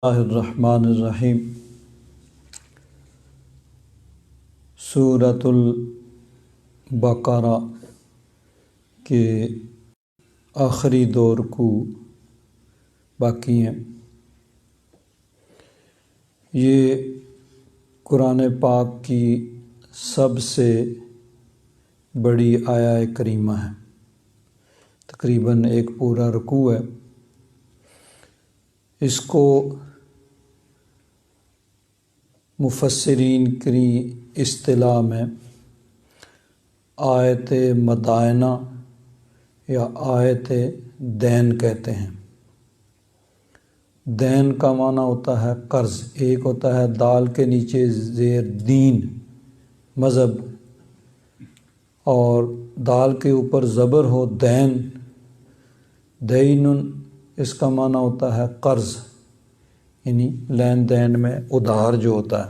اللہ الرحمن الرحیم۔ سورۃ البقرہ کے آخری دو رکوع باقی ہیں۔ یہ قرآن پاک کی سب سے بڑی آیہ کریمہ ہے، تقریباً ایک پورا رکوع ہے۔ اس کو مفسرین کی اصطلاح میں آیت مدائنہ یا آیت دین کہتے ہیں۔ دین کا معنی ہوتا ہے قرض، ایک ہوتا ہے دال کے نیچے زیر دین مذہب، اور دال کے اوپر زبر ہو دین، دین اس کا معنی ہوتا ہے قرض، یعنی لین دین میں ادھار جو ہوتا ہے۔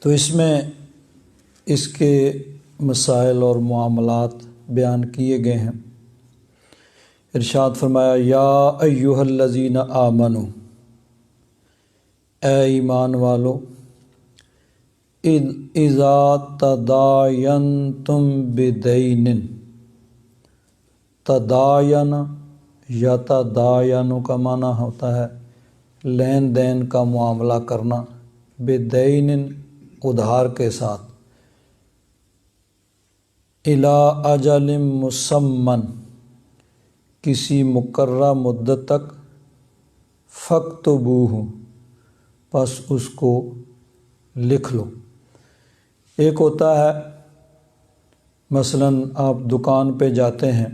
تو اس میں اس کے مسائل اور معاملات بیان کیے گئے ہیں۔ ارشاد فرمایا، یا ایھا الذین آمنوا، اے ایمان والو، اذا تداینتم بدین، تداین یا تداین کا معنی ہوتا ہے لین دین کا معاملہ کرنا، بدین ادھار کے ساتھ، الی اجل مسمى کسی مقررہ مدت تک، فاکتبوہ پس اس کو لکھ لو۔ ایک ہوتا ہے مثلاً آپ دکان پہ جاتے ہیں،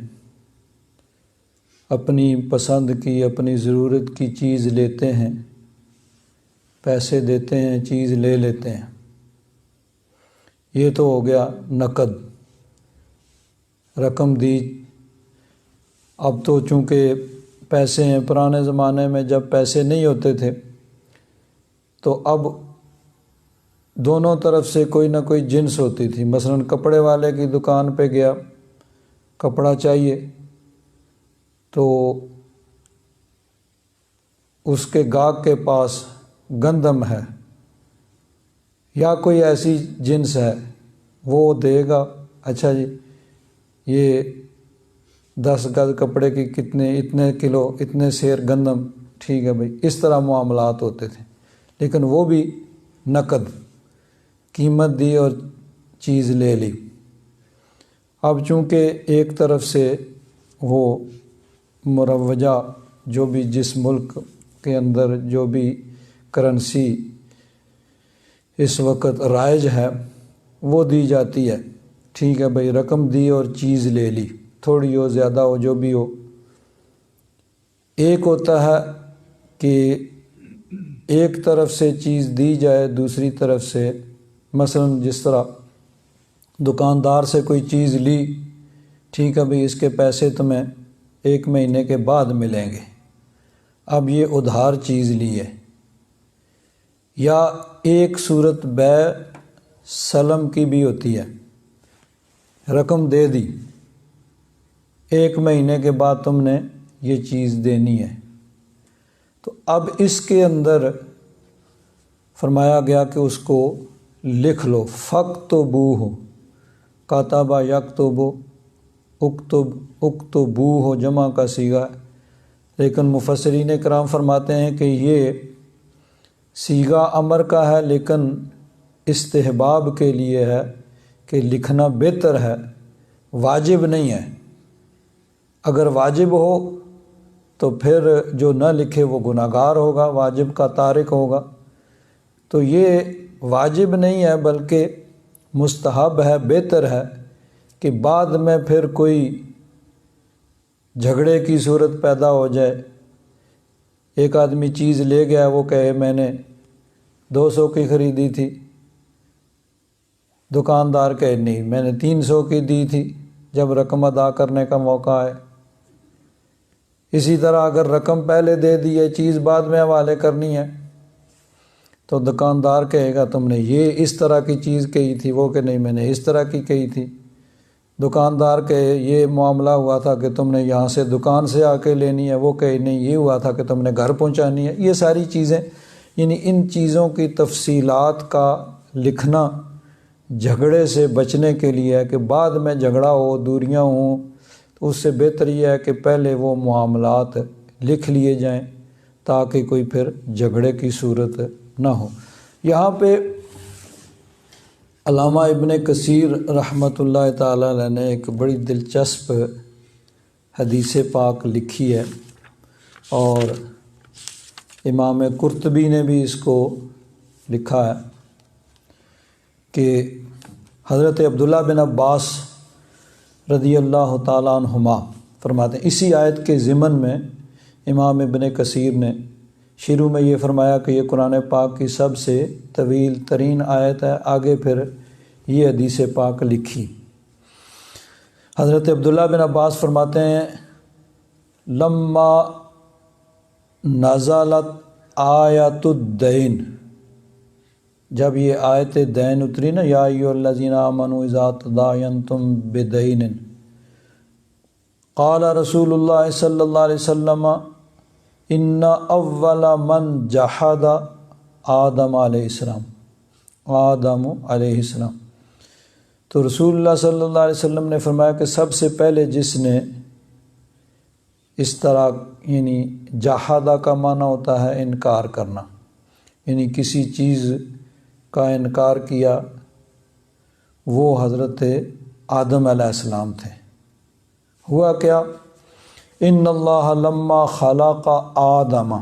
اپنی پسند کی اپنی ضرورت کی چیز لیتے ہیں، پیسے دیتے ہیں، چیز لے لیتے ہیں، یہ تو ہو گیا نقد، رقم دی۔ اب تو چونکہ پیسے ہیں، پرانے زمانے میں جب پیسے نہیں ہوتے تھے تو اب دونوں طرف سے کوئی نہ کوئی جنس ہوتی تھی۔ مثلاً کپڑے والے کی دکان پہ گیا، کپڑا چاہیے تو اس کے گاہک کے پاس گندم ہے یا کوئی ایسی جنس ہے، وہ دے گا، اچھا جی یہ 10 گز کپڑے کی اتنے کلو اتنے سیر گندم، ٹھیک ہے بھائی۔ اس طرح معاملات ہوتے تھے، لیکن وہ بھی نقد، قیمت دی اور چیز لے لی۔ اب چونکہ ایک طرف سے وہ مروجہ جو بھی جس ملک کے اندر جو بھی کرنسی اس وقت رائج ہے وہ دی جاتی ہے، ٹھیک ہے بھائی، رقم دی اور چیز لے لی، تھوڑی ہو زیادہ ہو جو بھی ہو۔ ایک ہوتا ہے کہ ایک طرف سے چیز دی جائے، دوسری طرف سے مثلاً جس طرح دکاندار سے کوئی چیز لی، ٹھیک ہے بھائی، اس کے پیسے تمہیں 1 مہینے کے بعد ملیں گے، اب یہ ادھار چیز لی ہے۔ یا ایک صورت بیع سلم کی بھی ہوتی ہے، رقم دے دی، 1 مہینے کے بعد تم نے یہ چیز دینی ہے۔ تو اب اس کے اندر فرمایا گیا کہ اس کو لکھ لو، فاکتبوہ، کاتب یکتب، اکتبوہ جمع کا صیغہ ہے، لیکن مفسرین کرام فرماتے ہیں کہ یہ صیغہ امر کا ہے، لیکن استحباب کے لیے ہے کہ لکھنا بہتر ہے، واجب نہیں ہے۔ اگر واجب ہو تو پھر جو نہ لکھے وہ گناہگار ہوگا، واجب کا تارک ہوگا۔ تو یہ واجب نہیں ہے بلکہ مستحب ہے، بہتر ہے کہ بعد میں پھر کوئی جھگڑے کی صورت پیدا ہو جائے، ایک آدمی چیز لے گیا، وہ کہے میں نے 200 کی خریدی تھی، دکاندار کہے نہیں میں نے 300 کی دی تھی، جب رقم ادا کرنے کا موقع آئے۔ اسی طرح اگر رقم پہلے دے دی ہے، چیز بعد میں حوالے کرنی ہے، تو دکاندار کہے گا تم نے یہ اس طرح کی چیز کہی تھی، وہ کہ نہیں میں نے اس طرح کی کہی تھی، دکاندار کے یہ معاملہ ہوا تھا کہ تم نے یہاں سے دکان سے آ کے لینی ہے، وہ کہ نہیں یہ ہوا تھا کہ تم نے گھر پہنچانی ہے. یہ ساری چیزیں یعنی ان چیزوں کی تفصیلات کا لکھنا جھگڑے سے بچنے کے لیے ہے کہ بعد میں جھگڑا ہو، دوریاں ہوں، تو اس سے بہتر یہ ہے کہ پہلے وہ معاملات لکھ لیے جائیں تاکہ کوئی پھر جھگڑے کی صورت نہ ہو. یہاں پہ علامہ ابن کثیر رحمۃ اللہ تعالی علیہ نے ایک بڑی دلچسپ حدیث پاک لکھی ہے، اور امام قرطبی نے بھی اس کو لکھا ہے کہ حضرت عبداللہ بن عباس رضی اللہ تعالیٰ عنہما فرماتے ہیں، اسی آیت کے ضمن میں امام ابن کثیر نے شروع میں یہ فرمایا کہ یہ قرآن پاک کی سب سے طویل ترین آیت ہے، آگے پھر یہ حدیث پاک لکھی. حضرت عبداللہ بن عباس فرماتے ہیں، لما نزلت آیت الدین، جب یہ آیت دین اتری نا، یا ایھا الذین آمنوا اذا تداینتم بدین، قال رسول اللہ صلی اللہ علیہ وسلم ان اول من جحد آدم علیہ السلام. تو رسول اللہ صلی اللہ علیہ وسلم نے فرمایا کہ سب سے پہلے جس نے اس طرح، یعنی جحدہ کا معنی ہوتا ہے انکار کرنا، یعنی کسی چیز کا انکار کیا، وہ حضرت آدم علیہ السلام تھے. ہوا کیا، ان اللہ لما خلق آدم،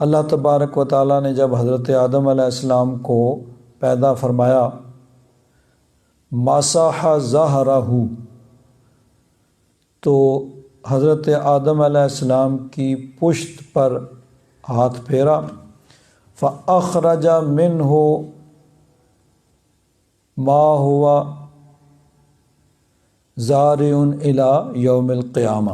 اللہ تبارک و تعالیٰ نے جب حضرت آدم علیہ السلام کو پیدا فرمایا، مسح ظہرہ، تو حضرت آدم علیہ السلام کی پشت پر ہاتھ پھیرا، فاخرج منہ ما ہوا ذارع الی یوم القیامہ،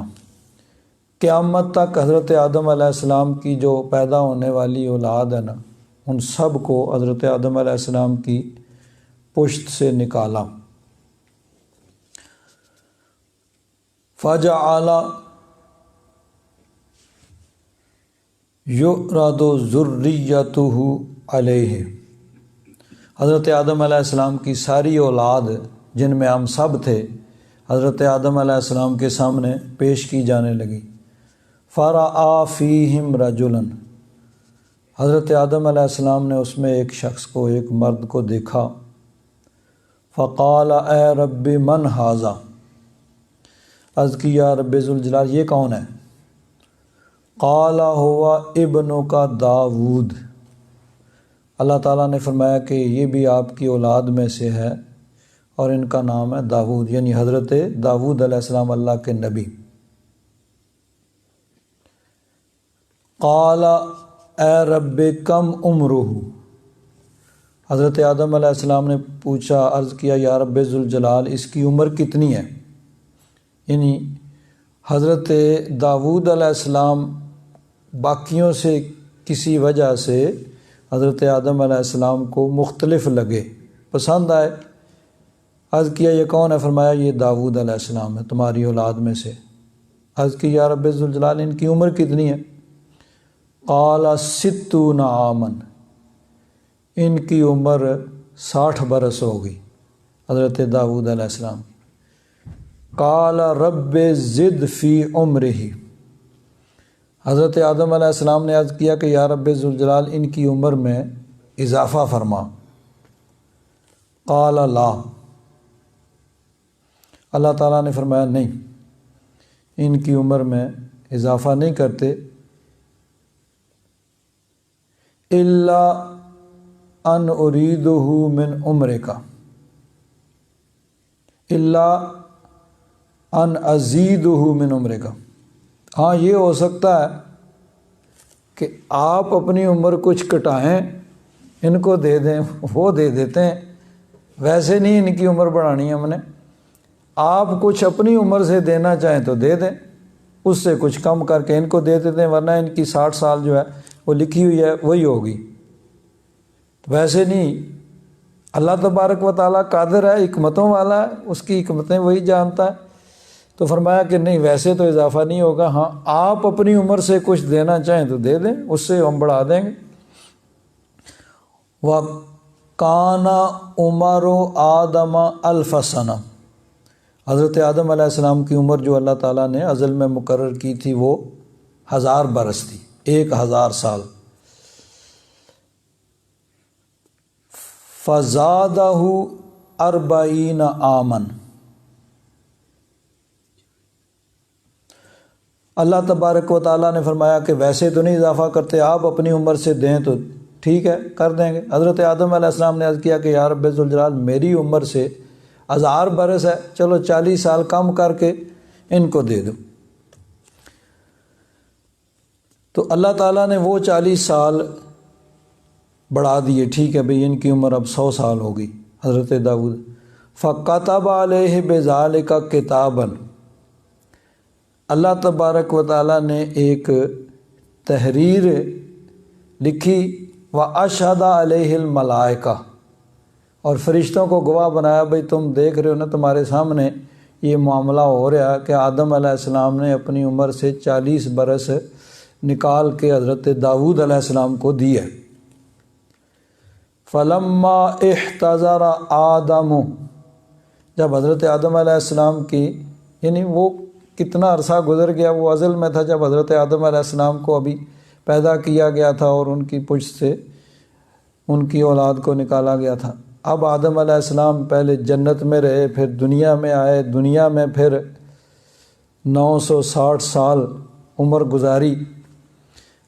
قیامت تک حضرت آدم علیہ السلام کی جو پیدا ہونے والی اولاد ہے نا، ان سب کو حضرت آدم علیہ السلام کی پشت سے نکالا. فجعل یعرض ذریتہ علیہ، حضرت آدم علیہ السلام کی ساری اولاد جن میں ہم سب تھے حضرت آدم علیہ السلام کے سامنے پیش کی جانے لگی. فرآ فیہم رجلا، حضرت آدم علیہ السلام نے اس میں ایک شخص کو، ایک مرد کو دیکھا. فقال اے رب من ھذا، عرض کی یا رب ذوالجلال یہ کون ہے؟ قال ہوا ابنک داود، اللہ تعالیٰ نے فرمایا کہ یہ بھی آپ کی اولاد میں سے ہے اور ان کا نام ہے داود، یعنی حضرت داود علیہ السلام اللہ کے نبی. قال اے رب کم عمرہ، حضرت آدم علیہ السلام نے پوچھا، عرض کیا یا رب ذوالجلال اس کی عمر کتنی ہے؟ یعنی حضرت داود علیہ السلام باقیوں سے کسی وجہ سے حضرت آدم علیہ السلام کو مختلف لگے، پسند آئے. عرض کیا یہ کون ہے؟ فرمایا یہ داود علیہ السلام ہے تمہاری اولاد میں سے. عرض کی یا رب ذوالجلال ان کی عمر کتنی ہے؟ قال 60 عاما، ان کی عمر 60 برس ہوگی حضرت داود علیہ السلام. قال رب زد فی عمرہ، حضرت آدم علیہ السلام نے عرض کیا کہ یا رب ذوالجلال ان کی عمر میں اضافہ فرما. قال لا، اللہ تعالیٰ نے فرمایا نہیں، ان کی عمر میں اضافہ نہیں کرتے. الا ان اریدہ من عمرک، الا ان ازیدہ من عمرک، ہاں یہ ہو سکتا ہے کہ آپ اپنی عمر کچھ کٹائیں، ان کو دے دیں، وہ دے دیتے ہیں، ویسے نہیں ان کی عمر بڑھانی ہم نے، آپ کچھ اپنی عمر سے دینا چاہیں تو دے دیں، اس سے کچھ کم کر کے ان کو دے دیتے ہیں، ورنہ ان کی 60 سال جو ہے وہ لکھی ہوئی ہے وہی ہوگی. ویسے نہیں اللہ تبارک و تعالیٰ قادر ہے، حکمتوں والا ہے، اس کی حکمتیں وہی جانتا ہے۔ تو فرمایا کہ نہیں، ویسے تو اضافہ نہیں ہوگا، ہاں آپ اپنی عمر سے کچھ دینا چاہیں تو دے دیں، اس سے ہم بڑھا دیں گے۔ وَكَانَ عُمَرُ آدَمَ أَلْفَ سَنَةٍ، حضرت آدم علیہ السلام کی عمر جو اللہ تعالیٰ نے ازل میں مقرر کی تھی وہ 1000 برس تھی، 1000 سال۔ فَزَادَهُ 40 عَامًا، اللہ تبارک و تعالیٰ نے فرمایا کہ ویسے تو نہیں اضافہ کرتے، آپ اپنی عمر سے دیں تو ٹھیک ہے، کر دیں گے۔ حضرت آدم علیہ السلام نے عرض کیا کہ یا رب ذوالجلال، میری عمر سے 1000 برس ہے، چلو 40 سال کم کر کے ان کو دے دو۔ تو اللہ تعالیٰ نے وہ 40 سال بڑھا دیے، ٹھیک ہے بھئی ان کی عمر اب 100 سال ہو گئی۔ حضرت داؤد فَكَتَبَ عَلَيْهِ بِذَلِكَ كِتَابًا، اللہ تبارک و تعالیٰ نے ایک تحریر لکھی، وَأَشْهَدَ عَلَيْهِ الْمَلَائِكَةُ، اور فرشتوں کو گواہ بنایا، بھئی تم دیکھ رہے ہو نا، تمہارے سامنے یہ معاملہ ہو رہا ہے کہ آدم علیہ السلام نے اپنی عمر سے 40 برس نکال کے حضرت داؤد علیہ السلام کو دی ہے۔ فَلَمَّا احْتَضَرَ آدَمُ، جب حضرت آدم علیہ السلام کی، یعنی وہ کتنا عرصہ گزر گیا، وہ ازل میں تھا جب حضرت آدم علیہ السلام کو ابھی پیدا کیا گیا تھا اور ان کی پشت سے ان کی اولاد کو نکالا گیا تھا۔ اب آدم علیہ السلام پہلے جنت میں رہے، پھر دنیا میں آئے، دنیا میں پھر 960 سال عمر گزاری۔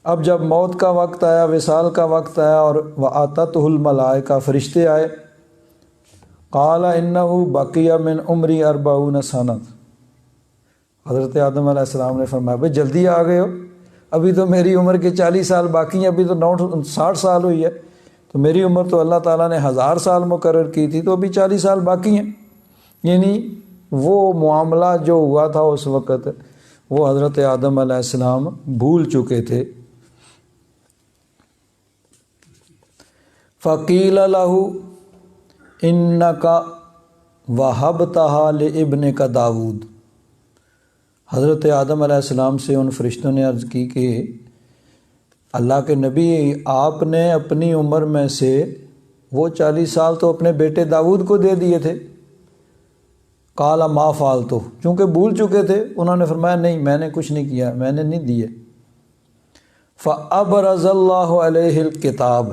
اب جب موت کا وقت آیا، وصال کا وقت آیا، اور وَآتَتْهُ الْمَلَائِكَةُ، فرشتے آئے، قَالَ إِنَّهُ بَقِيَ مِنْ عُمْرِي 40 سَنَةً، حضرت آدم علیہ السلام نے فرمایا بھئی جلدی آ گئے ہو، ابھی تو میری عمر کے 40 سال باقی ہیں، ابھی تو 60 سال ہوئی ہے، تو میری عمر تو اللہ تعالیٰ نے 1000 سال مقرر کی تھی، تو ابھی 40 سال باقی ہیں۔ یعنی وہ معاملہ جو ہوا تھا اس وقت وہ حضرت آدم علیہ السلام بھول چکے تھے۔ فَقِيلَ لَهُ إِنَّكَ وَهَبْتَهَا لِابْنِكَ داؤد، حضرت آدم علیہ السلام سے ان فرشتوں نے عرض کی کہ اللہ کے نبی، آپ نے اپنی عمر میں سے وہ 40 سال تو اپنے بیٹے داؤد کو دے دیے تھے۔ قال ما فعلت، چونکہ بھول چکے تھے، انہوں نے فرمایا نہیں، میں نے کچھ نہیں کیا، میں نے نہیں دیے۔ فَأَبْرَزَ اللَّهُ عَلَيْهِ الْكِتَابَ،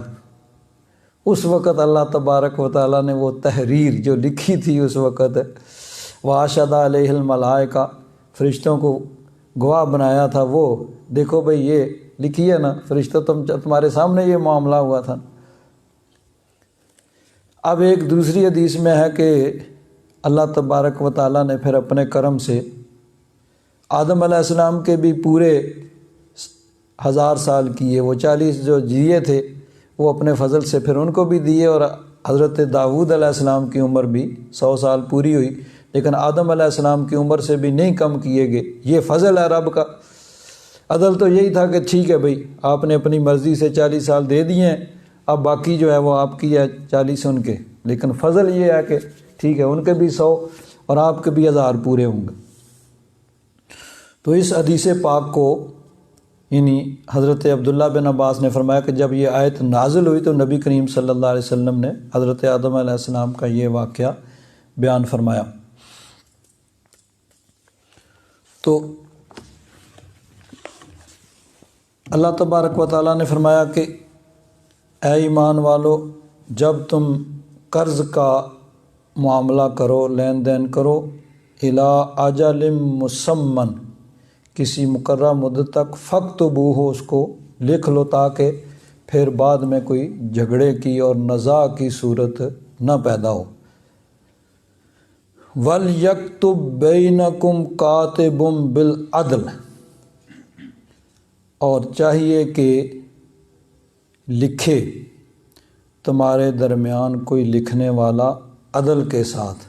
اس وقت اللہ تبارک و تعالیٰ نے وہ تحریر جو لکھی تھی اس وقت، وَأَشْهَدَ عَلَيْهِ الْمَلَائِكَةُ، فرشتوں کو گواہ بنایا تھا، وہ دیکھو بھئی یہ لکھی ہے نا، فرشتوں تمہارے سامنے یہ معاملہ ہوا تھا۔ اب ایک دوسری حدیث میں ہے کہ اللہ تبارک و تعالیٰ نے پھر اپنے کرم سے آدم علیہ السلام کے بھی پورے 1000 سال کیے، وہ 40 جو جیے تھے وہ اپنے فضل سے پھر ان کو بھی دیے، اور حضرت داؤد علیہ السلام کی عمر بھی 100 سال پوری ہوئی، لیکن آدم علیہ السلام کی عمر سے بھی نہیں کم کیے گئے۔ یہ فضل ہے رب کا۔ عدل تو یہی تھا کہ ٹھیک ہے بھئی، آپ نے اپنی مرضی سے 40 سال دے دیے ہیں، اب باقی جو ہے وہ آپ کی ہے، 40 ان کے، لیکن فضل یہ ہے کہ ٹھیک ہے ان کے بھی 100 اور آپ کے بھی 1000 پورے ہوں گے۔ تو اس حدیث پاک کو یعنی حضرت عبداللہ بن عباس نے فرمایا کہ جب یہ آیت نازل ہوئی تو نبی کریم صلی اللہ علیہ وسلم نے حضرت آدم علیہ السلام کا یہ واقعہ بیان فرمایا۔ تو اللہ تبارک و تعالیٰ نے فرمایا کہ اے ایمان والو، جب تم قرض کا معاملہ کرو، لین دین کرو، الی اجل مسمن، کسی مقررہ مدت تک، فاکتبوہ، اس کو لکھ لو تاکہ پھر بعد میں کوئی جھگڑے کی اور نزاع کی صورت نہ پیدا ہو۔ وَلْيَكْتُبْ بَيْنَكُمْ كَاتِبٌ بِالْعَدْلِ، اور چاہیے کہ لکھے تمہارے درمیان کوئی لکھنے والا عدل کے ساتھ،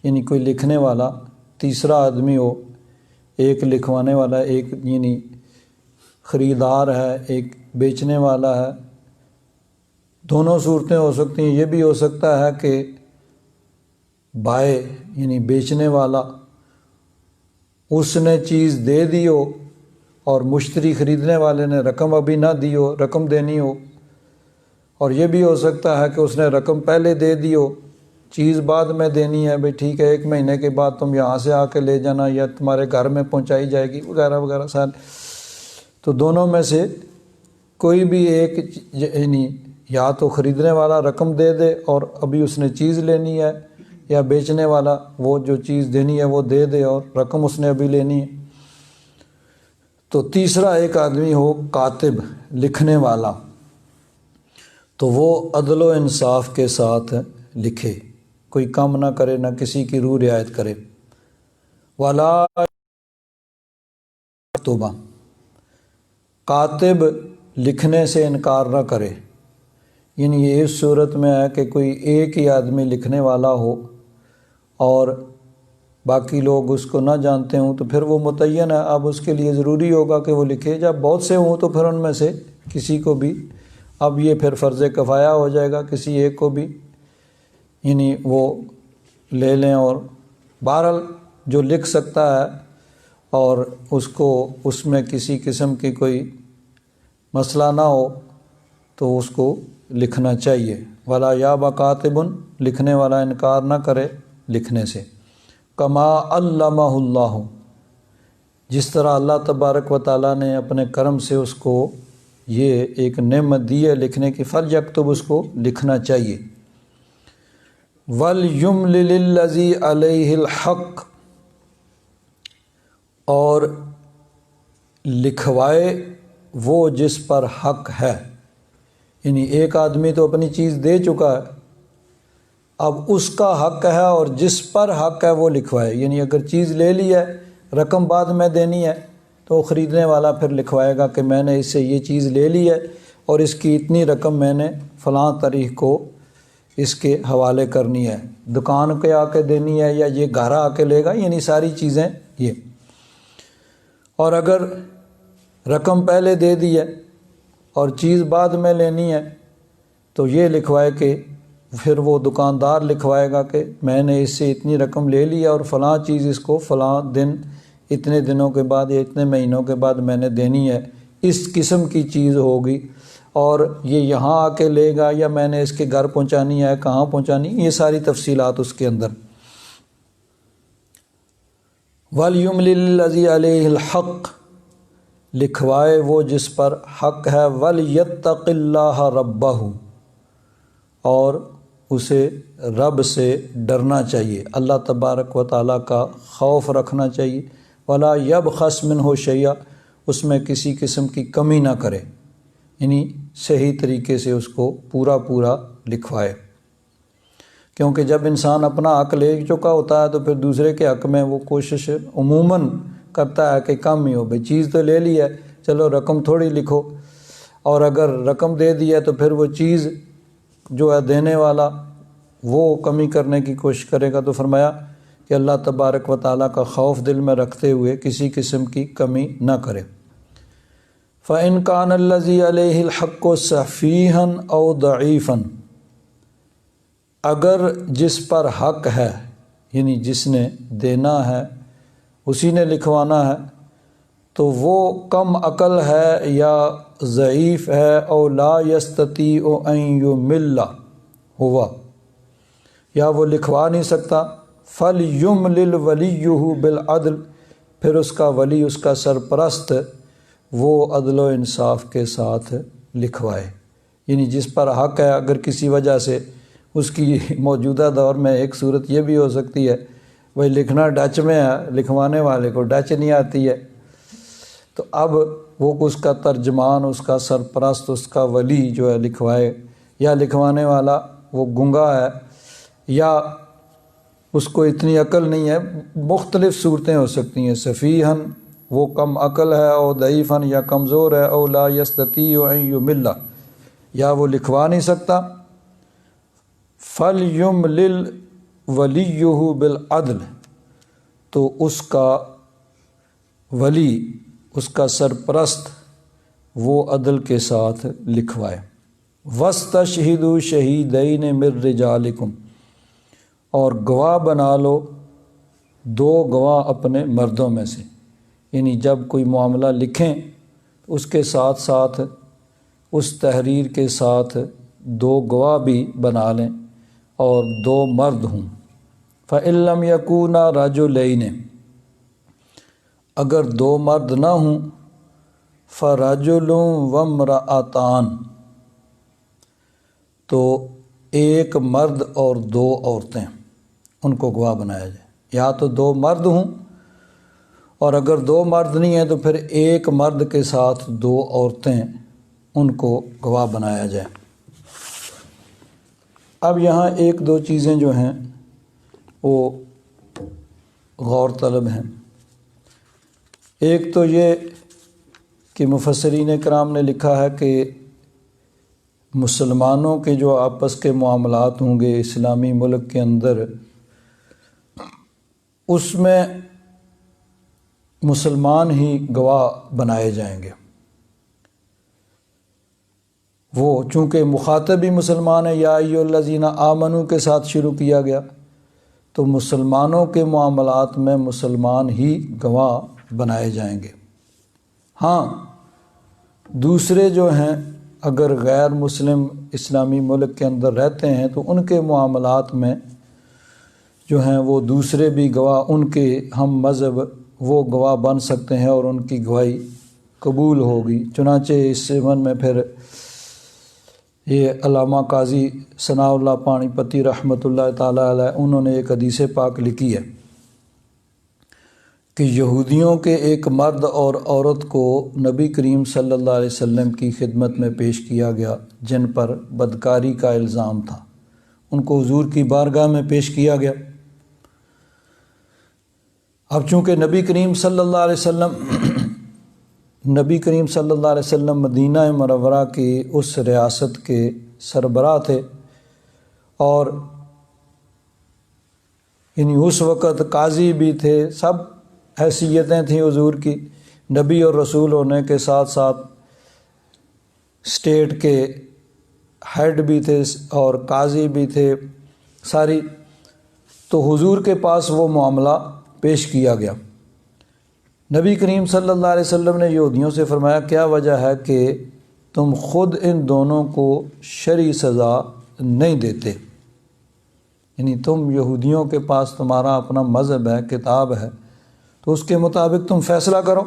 یعنی کوئی لکھنے والا تیسرا آدمی ہو، ایک لکھوانے والا، ایک یعنی خریدار ہے، ایک بیچنے والا ہے، دونوں صورتیں ہو سکتی ہیں، یہ بھی ہو سکتا ہے کہ بائے یعنی بیچنے والا اس نے چیز دے دی ہو اور مشتری خریدنے والے نے رقم ابھی نہ دی ہو، رقم دینی ہو، اور یہ بھی ہو سکتا ہے کہ اس نے رقم پہلے دے دی ہو، چیز بعد میں دینی ہے، بھئی ٹھیک ہے 1 مہینے کے بعد تم یہاں سے آ کے لے جانا یا تمہارے گھر میں پہنچائی جائے گی وغیرہ وغیرہ سارے۔ تو دونوں میں سے کوئی بھی ایک یعنی یا تو خریدنے والا رقم دے دے اور ابھی اس نے چیز لینی ہے، یا بیچنے والا وہ جو چیز دینی ہے وہ دے دے اور رقم اس نے ابھی لینی ہے۔ تو تیسرا ایک آدمی ہو کاتب، لکھنے والا، تو وہ عدل و انصاف کے ساتھ لکھے، کوئی کم نہ کرے، نہ کسی کی روح رعایت کرے۔ ولا توبہ، کاتب لکھنے سے انکار نہ کرے، یعنی یہ اس صورت میں ہے کہ کوئی ایک ہی آدمی لکھنے والا ہو اور باقی لوگ اس کو نہ جانتے ہوں تو پھر وہ متعین ہے، اب اس کے لیے ضروری ہوگا کہ وہ لکھے۔ جب بہت سے ہوں تو پھر ان میں سے کسی کو بھی، اب یہ پھر فرض کفایہ ہو جائے گا، کسی ایک کو بھی یعنی وہ لے لیں، اور بہرحال جو لکھ سکتا ہے اور اس کو اس میں کسی قسم کی کوئی مسئلہ نہ ہو تو اس کو لکھنا چاہیے۔ ولا یابا کاتب، لکھنے والا انکار نہ کرے لکھنے سے۔ کما علمہ اللہ، جس طرح اللہ تبارک و تعالیٰ نے اپنے کرم سے اس کو یہ ایک نعمت دی ہے لکھنے کی، فلیکتب، اس کو لکھنا چاہیے۔ وَلْيُمْلِلِ الَّذِي عَلَيْهِ الْحَقُّ، اور لکھوائے وہ جس پر حق ہے، یعنی ایک آدمی تو اپنی چیز دے چکا ہے، اب اس کا حق ہے اور جس پر حق ہے وہ لکھوائے، یعنی اگر چیز لے لی ہے رقم بعد میں دینی ہے تو خریدنے والا پھر لکھوائے گا کہ میں نے اس سے یہ چیز لے لی ہے اور اس کی اتنی رقم میں نے فلاں تاریخ کو اس کے حوالے کرنی ہے، دکان کے آ کے دینی ہے یا یہ گھر آ کے لے گا، یعنی ساری چیزیں یہ۔ اور اگر رقم پہلے دے دی ہے اور چیز بعد میں لینی ہے تو یہ لکھوائے کہ پھر وہ دکاندار لکھوائے گا کہ میں نے اس سے اتنی رقم لے لی ہے اور فلاں چیز اس کو فلاں دن اتنے دنوں کے بعد یا اتنے مہینوں کے بعد میں نے دینی ہے، اس قسم کی چیز ہوگی، اور یہ یہاں آ کے لے گا یا میں نے اس کے گھر پہنچانی ہے، کہاں پہنچانی، یہ ساری تفصیلات اس کے اندر۔ وَلْيُمْلِلِ الَّذِي عَلَيْهِ الْحَقُّ، لکھوائے وہ جس پر حق ہے، وَلْيَتَّقِ اللَّهَ رَبَّهُ، اور اسے رب سے ڈرنا چاہیے، اللہ تبارک و تعالیٰ کا خوف رکھنا چاہیے۔ وَلَا يَبْخَسْ مِنْهُ شَيْئًا، اس میں کسی قسم کی کمی نہ کرے، یعنی صحیح طریقے سے اس کو پورا پورا لکھوائے، کیونکہ جب انسان اپنا حق لے چکا ہوتا ہے تو پھر دوسرے کے حق میں وہ کوشش عموماً کرتا ہے کہ کم ہی ہو، بھئی چیز تو لے لی ہے چلو رقم تھوڑی لکھو، اور اگر رقم دے دی ہے تو پھر وہ چیز جو ہے دینے والا وہ کمی کرنے کی کوشش کرے گا۔ تو فرمایا کہ اللہ تبارک و تعالیٰ کا خوف دل میں رکھتے ہوئے کسی قسم کی کمی نہ کرے۔ فَإِنْ كَانَ الَّذِي عَلَيْهِ الْحَقُّ سَفِيهًا أَوْ ضَعِيفًا، اگر جس پر حق ہے یعنی جس نے دینا ہے اسی نے لکھوانا ہے تو وہ کم عقل ہے یا ضعیف ہے، او لا يستطيع ان يمل ہوا، یا وہ لکھوا نہیں سکتا، فَلْيُمْلِلْ وَلِيُّهُ بِالْعَدْلِ، پھر اس کا ولی، اس کا سرپرست وہ عدل و انصاف کے ساتھ لکھوائے، یعنی جس پر حق ہے اگر کسی وجہ سے اس کی موجودہ دور میں ایک صورت یہ بھی ہو سکتی ہے بھئی لکھنا ڈچ میں ہے، لکھوانے والے کو ڈچ نہیں آتی ہے، تو اب وہ اس کا ترجمان، اس کا سرپرست، اس کا ولی جو ہے لکھوائے، یا لکھوانے والا وہ گنگا ہے یا اس کو اتنی عقل نہیں ہے، مختلف صورتیں ہو سکتی ہیں، سفیہن وہ کم عقل ہے، او ضعیفن یا کمزور ہے، او لا یستطیع ان یمل یا وہ لکھوا نہیں سکتا، فَلْيُمْلِلْ وَلِيُّهُ بِالْعَدْلِ، تو اس کا ولی، اس کا سرپرست وہ عدل کے ساتھ لکھوائے۔ وَاسْتَشْهِدُوا شَهِيدَيْنِ مِن رِّجَالِكُمْ، اور گواہ بنا لو 2 گواہ اپنے مردوں میں سے، یعنی جب کوئی معاملہ لکھیں تو اس کے ساتھ ساتھ اس تحریر کے ساتھ 2 گواہ بھی بنا لیں اور 2 مرد ہوں۔ فَإِن لَّمْ يَكُونَا رَجُلَيْنِ، اگر 2 مرد نہ ہوں، فَرَجُلٌ وَامْرَأَتَانِ، تو 1 مرد اور 2 عورتیں، ان کو گواہ بنایا جائے۔ یا تو 2 مرد ہوں، اور اگر 2 مرد نہیں ہیں تو پھر 1 مرد کے ساتھ 2 عورتیں، ان کو گواہ بنایا جائے۔ اب یہاں 1-2 چیزیں جو ہیں وہ غور طلب ہیں۔ ایک تو یہ کہ مفسرین کرام نے لکھا ہے کہ مسلمانوں کے جو آپس کے معاملات ہوں گے اسلامی ملک کے اندر، اس میں مسلمان ہی گواہ بنائے جائیں گے۔ وہ چونکہ مخاطب ہی مسلمان ہے، یا ایھا الذین آمنوا کے ساتھ شروع کیا گیا، تو مسلمانوں کے معاملات میں مسلمان ہی گواہ بنائے جائیں گے۔ ہاں، دوسرے جو ہیں اگر غیر مسلم اسلامی ملک کے اندر رہتے ہیں تو ان کے معاملات میں جو ہیں وہ دوسرے بھی گواہ، ان کے ہم مذہب، وہ گواہ بن سکتے ہیں اور ان کی گواہی قبول ہوگی۔ چنانچہ اس ضمن میں پھر یہ علامہ قاضی ثناء اللہ پانی پتی رحمۃ اللہ تعالیٰ علیہ، انہوں نے ایک حدیث پاک لکھی ہے کہ یہودیوں کے ایک مرد اور عورت کو نبی کریم صلی اللہ علیہ وسلم کی خدمت میں پیش کیا گیا جن پر بدکاری کا الزام تھا۔ ان کو حضور کی بارگاہ میں پیش کیا گیا۔ اب چونکہ نبی کریم صلی اللہ علیہ وسلم مدینہ منورہ کی اس ریاست کے سربراہ تھے، اور یعنی اس وقت قاضی بھی تھے، سب حیثیتیں تھیں حضور کی، نبی اور رسول ہونے کے ساتھ ساتھ اسٹیٹ کے ہیڈ بھی تھے اور قاضی بھی تھے ساری۔ تو حضور کے پاس وہ معاملہ پیش کیا گیا۔ نبی کریم صلی اللہ علیہ وسلم نے یہودیوں سے فرمایا، کیا وجہ ہے کہ تم خود ان دونوں کو شرعی سزا نہیں دیتے؟ یعنی تم یہودیوں کے پاس تمہارا اپنا مذہب ہے، کتاب ہے، تو اس کے مطابق تم فیصلہ کرو۔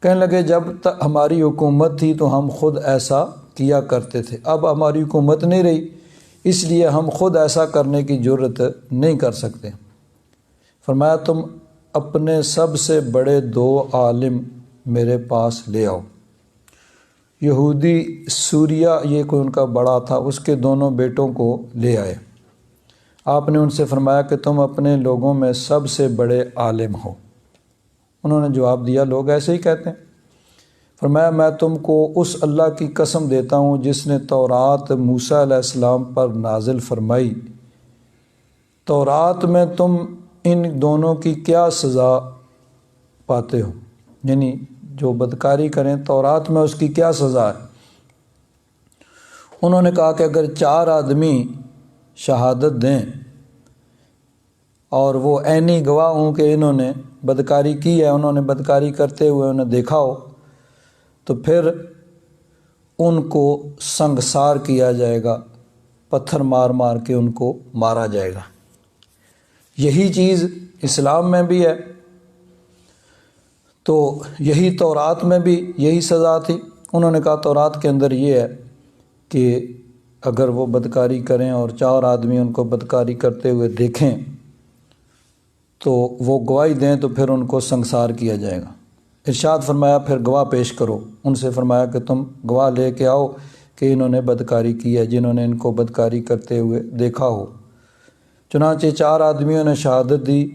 کہنے لگے جب تک ہماری حکومت تھی تو ہم خود ایسا کیا کرتے تھے، اب ہماری حکومت نہیں رہی، اس لیے ہم خود ایسا کرنے کی جرت نہیں کر سکتے۔ فرمایا تم اپنے سب سے بڑے 2 عالم میرے پاس لے آؤ۔ یہودی سوریہ، یہ کوئی ان کا بڑا تھا، اس کے دونوں بیٹوں کو لے آئے۔ آپ نے ان سے فرمایا کہ تم اپنے لوگوں میں سب سے بڑے عالم ہو۔ انہوں نے جواب دیا لوگ ایسے ہی کہتے ہیں۔ فرمایا میں تم کو اس اللہ کی قسم دیتا ہوں جس نے تورات موسیٰ علیہ السلام پر نازل فرمائی، تورات میں تم ان دونوں کی کیا سزا پاتے ہو؟ یعنی جو بدکاری کریں تورات میں اس کی کیا سزا ہے؟ انہوں نے کہا کہ اگر 4 آدمی شہادت دیں اور وہ عینی گواہ ہوں کہ انہوں نے بدکاری کی ہے، انہوں نے بدکاری کرتے ہوئے انہیں دیکھا ہو، تو پھر ان کو سنگسار کیا جائے گا، پتھر مار مار کے ان کو مارا جائے گا۔ یہی چیز اسلام میں بھی ہے، تو یہی تورات میں بھی یہی سزا تھی۔ انہوں نے کہا تورات کے اندر یہ ہے کہ اگر وہ بدکاری کریں اور 4 آدمی ان کو بدکاری کرتے ہوئے دیکھیں تو وہ گواہی دیں تو پھر ان کو سنگسار کیا جائے گا۔ ارشاد فرمایا پھر گواہ پیش کرو۔ ان سے فرمایا کہ تم گواہ لے کے آؤ کہ انہوں نے بدکاری کی ہے، جنہوں نے ان کو بدکاری کرتے ہوئے دیکھا ہو۔ چنانچہ 4 آدمیوں نے شہادت دی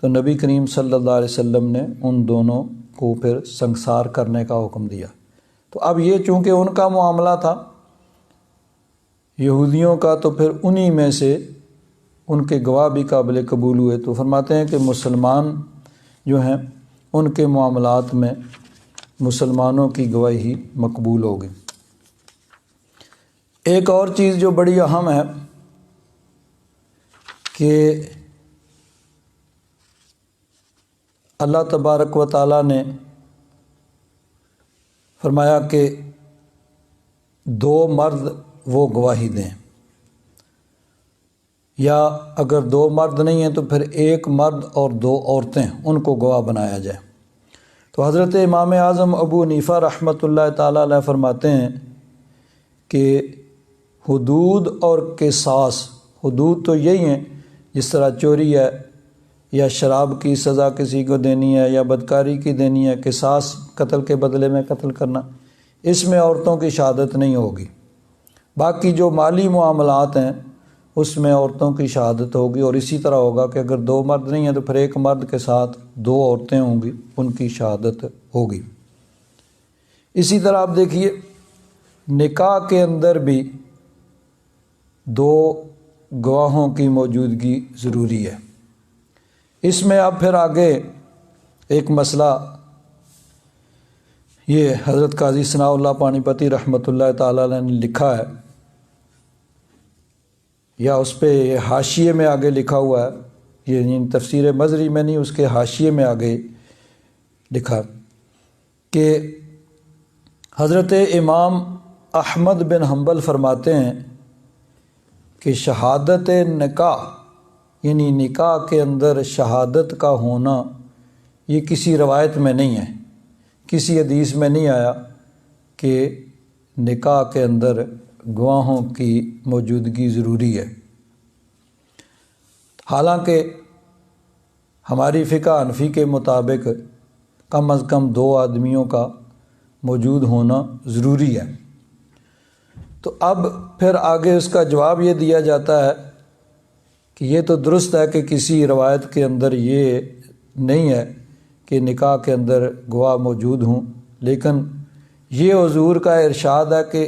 تو نبی کریم صلی اللہ علیہ وسلم نے ان دونوں کو پھر سنگسار کرنے کا حکم دیا۔ تو اب یہ چونکہ ان کا معاملہ تھا یہودیوں کا، تو پھر انہی میں سے ان کے گواہ بھی قابل قبول ہوئے۔ تو فرماتے ہیں کہ مسلمان جو ہیں ان کے معاملات میں مسلمانوں کی گواہی مقبول ہوگی۔ ایک اور چیز جو بڑی اہم ہے کہ اللہ تبارک و تعالیٰ نے فرمایا کہ 2 مرد وہ گواہی دیں، یا اگر 2 مرد نہیں ہیں تو پھر 1 مرد اور 2 عورتیں ان کو گواہ بنایا جائے۔ تو حضرت امام اعظم ابو حنیفہ رحمۃ اللہ تعالیٰ علیہ فرماتے ہیں کہ حدود اور قصاص، حدود تو یہی ہیں جس طرح چوری ہے یا شراب کی سزا کسی کو دینی ہے یا بدکاری کی دینی ہے، قصاص قتل کے بدلے میں قتل کرنا، اس میں عورتوں کی شہادت نہیں ہوگی۔ باقی جو مالی معاملات ہیں اس میں عورتوں کی شہادت ہوگی، اور اسی طرح ہوگا کہ اگر 2 مرد نہیں ہیں تو پھر 1 مرد کے ساتھ 2 عورتیں ہوں گی، ان کی شہادت ہوگی۔ اسی طرح آپ دیکھیے نکاح کے اندر بھی 2 گواہوں کی موجودگی ضروری ہے۔ اس میں اب پھر آگے ایک مسئلہ یہ حضرت قاضی ثناء اللہ پانی پتی رحمۃ اللہ تعالیٰ علیہ نے لکھا ہے، یا اس پہ حاشیے میں آگے لکھا ہوا ہے، یہ تفسیر مظری میں نہیں، اس کے حاشیے میں آگے لکھا کہ حضرت امام احمد بن حنبل فرماتے ہیں کہ شہادت نکاح، یعنی نکاح کے اندر شہادت کا ہونا، یہ کسی روایت میں نہیں ہے، کسی حدیث میں نہیں آیا کہ نکاح کے اندر گواہوں کی موجودگی ضروری ہے۔ حالانکہ ہماری فقہ حنفی کے مطابق کم از کم 2 آدمیوں کا موجود ہونا ضروری ہے۔ تو اب پھر آگے اس کا جواب یہ دیا جاتا ہے کہ یہ تو درست ہے کہ کسی روایت کے اندر یہ نہیں ہے کہ نکاح کے اندر گواہ موجود ہوں، لیکن یہ حضور کا ارشاد ہے کہ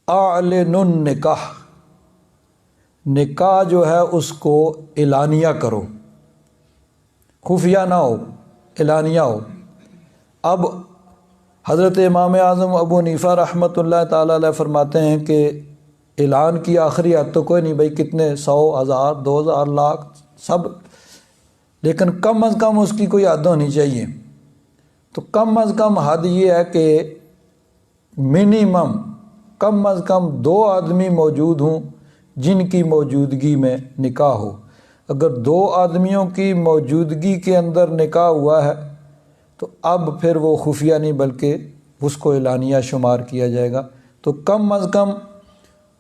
اعلن النکاح، نکاح جو ہے اس کو اعلانیہ کرو، خفیہ نہ ہو، اعلانیہ ہو۔ اب حضرت امام اعظم ابو حنیفہ رحمۃ اللہ تعالیٰ علیہ فرماتے ہیں کہ اعلان کی آخری حد تو کوئی نہیں، بھائی کتنے 100 1000 2000 لاکھ سب، لیکن کم از کم اس کی کوئی حد ہونی چاہیے۔ تو کم از کم حد یہ ہے کہ منیمم کم از کم 2 آدمی موجود ہوں جن کی موجودگی میں نکاح ہو۔ اگر 2 آدمیوں کی موجودگی کے اندر نکاح ہوا ہے تو اب پھر وہ خفیہ نہیں بلکہ اس کو اعلانیہ شمار کیا جائے گا۔ تو کم از کم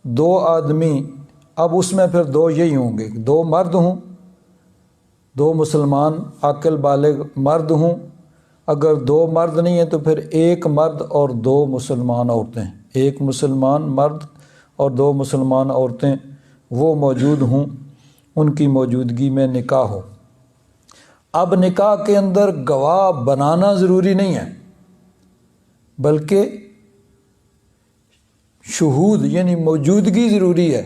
2 آدمی، اب اس میں پھر 2 یہی ہوں گے، 2 مرد ہوں، 2 مسلمان عاقل بالغ مرد ہوں۔ اگر 2 مرد نہیں ہیں تو پھر 1 مرد اور 2 مسلمان عورتیں، 1 مسلمان مرد اور 2 مسلمان عورتیں وہ موجود ہوں، ان کی موجودگی میں نکاح ہو۔ اب نکاح کے اندر گواہ بنانا ضروری نہیں ہے، بلکہ شہود یعنی موجودگی ضروری ہے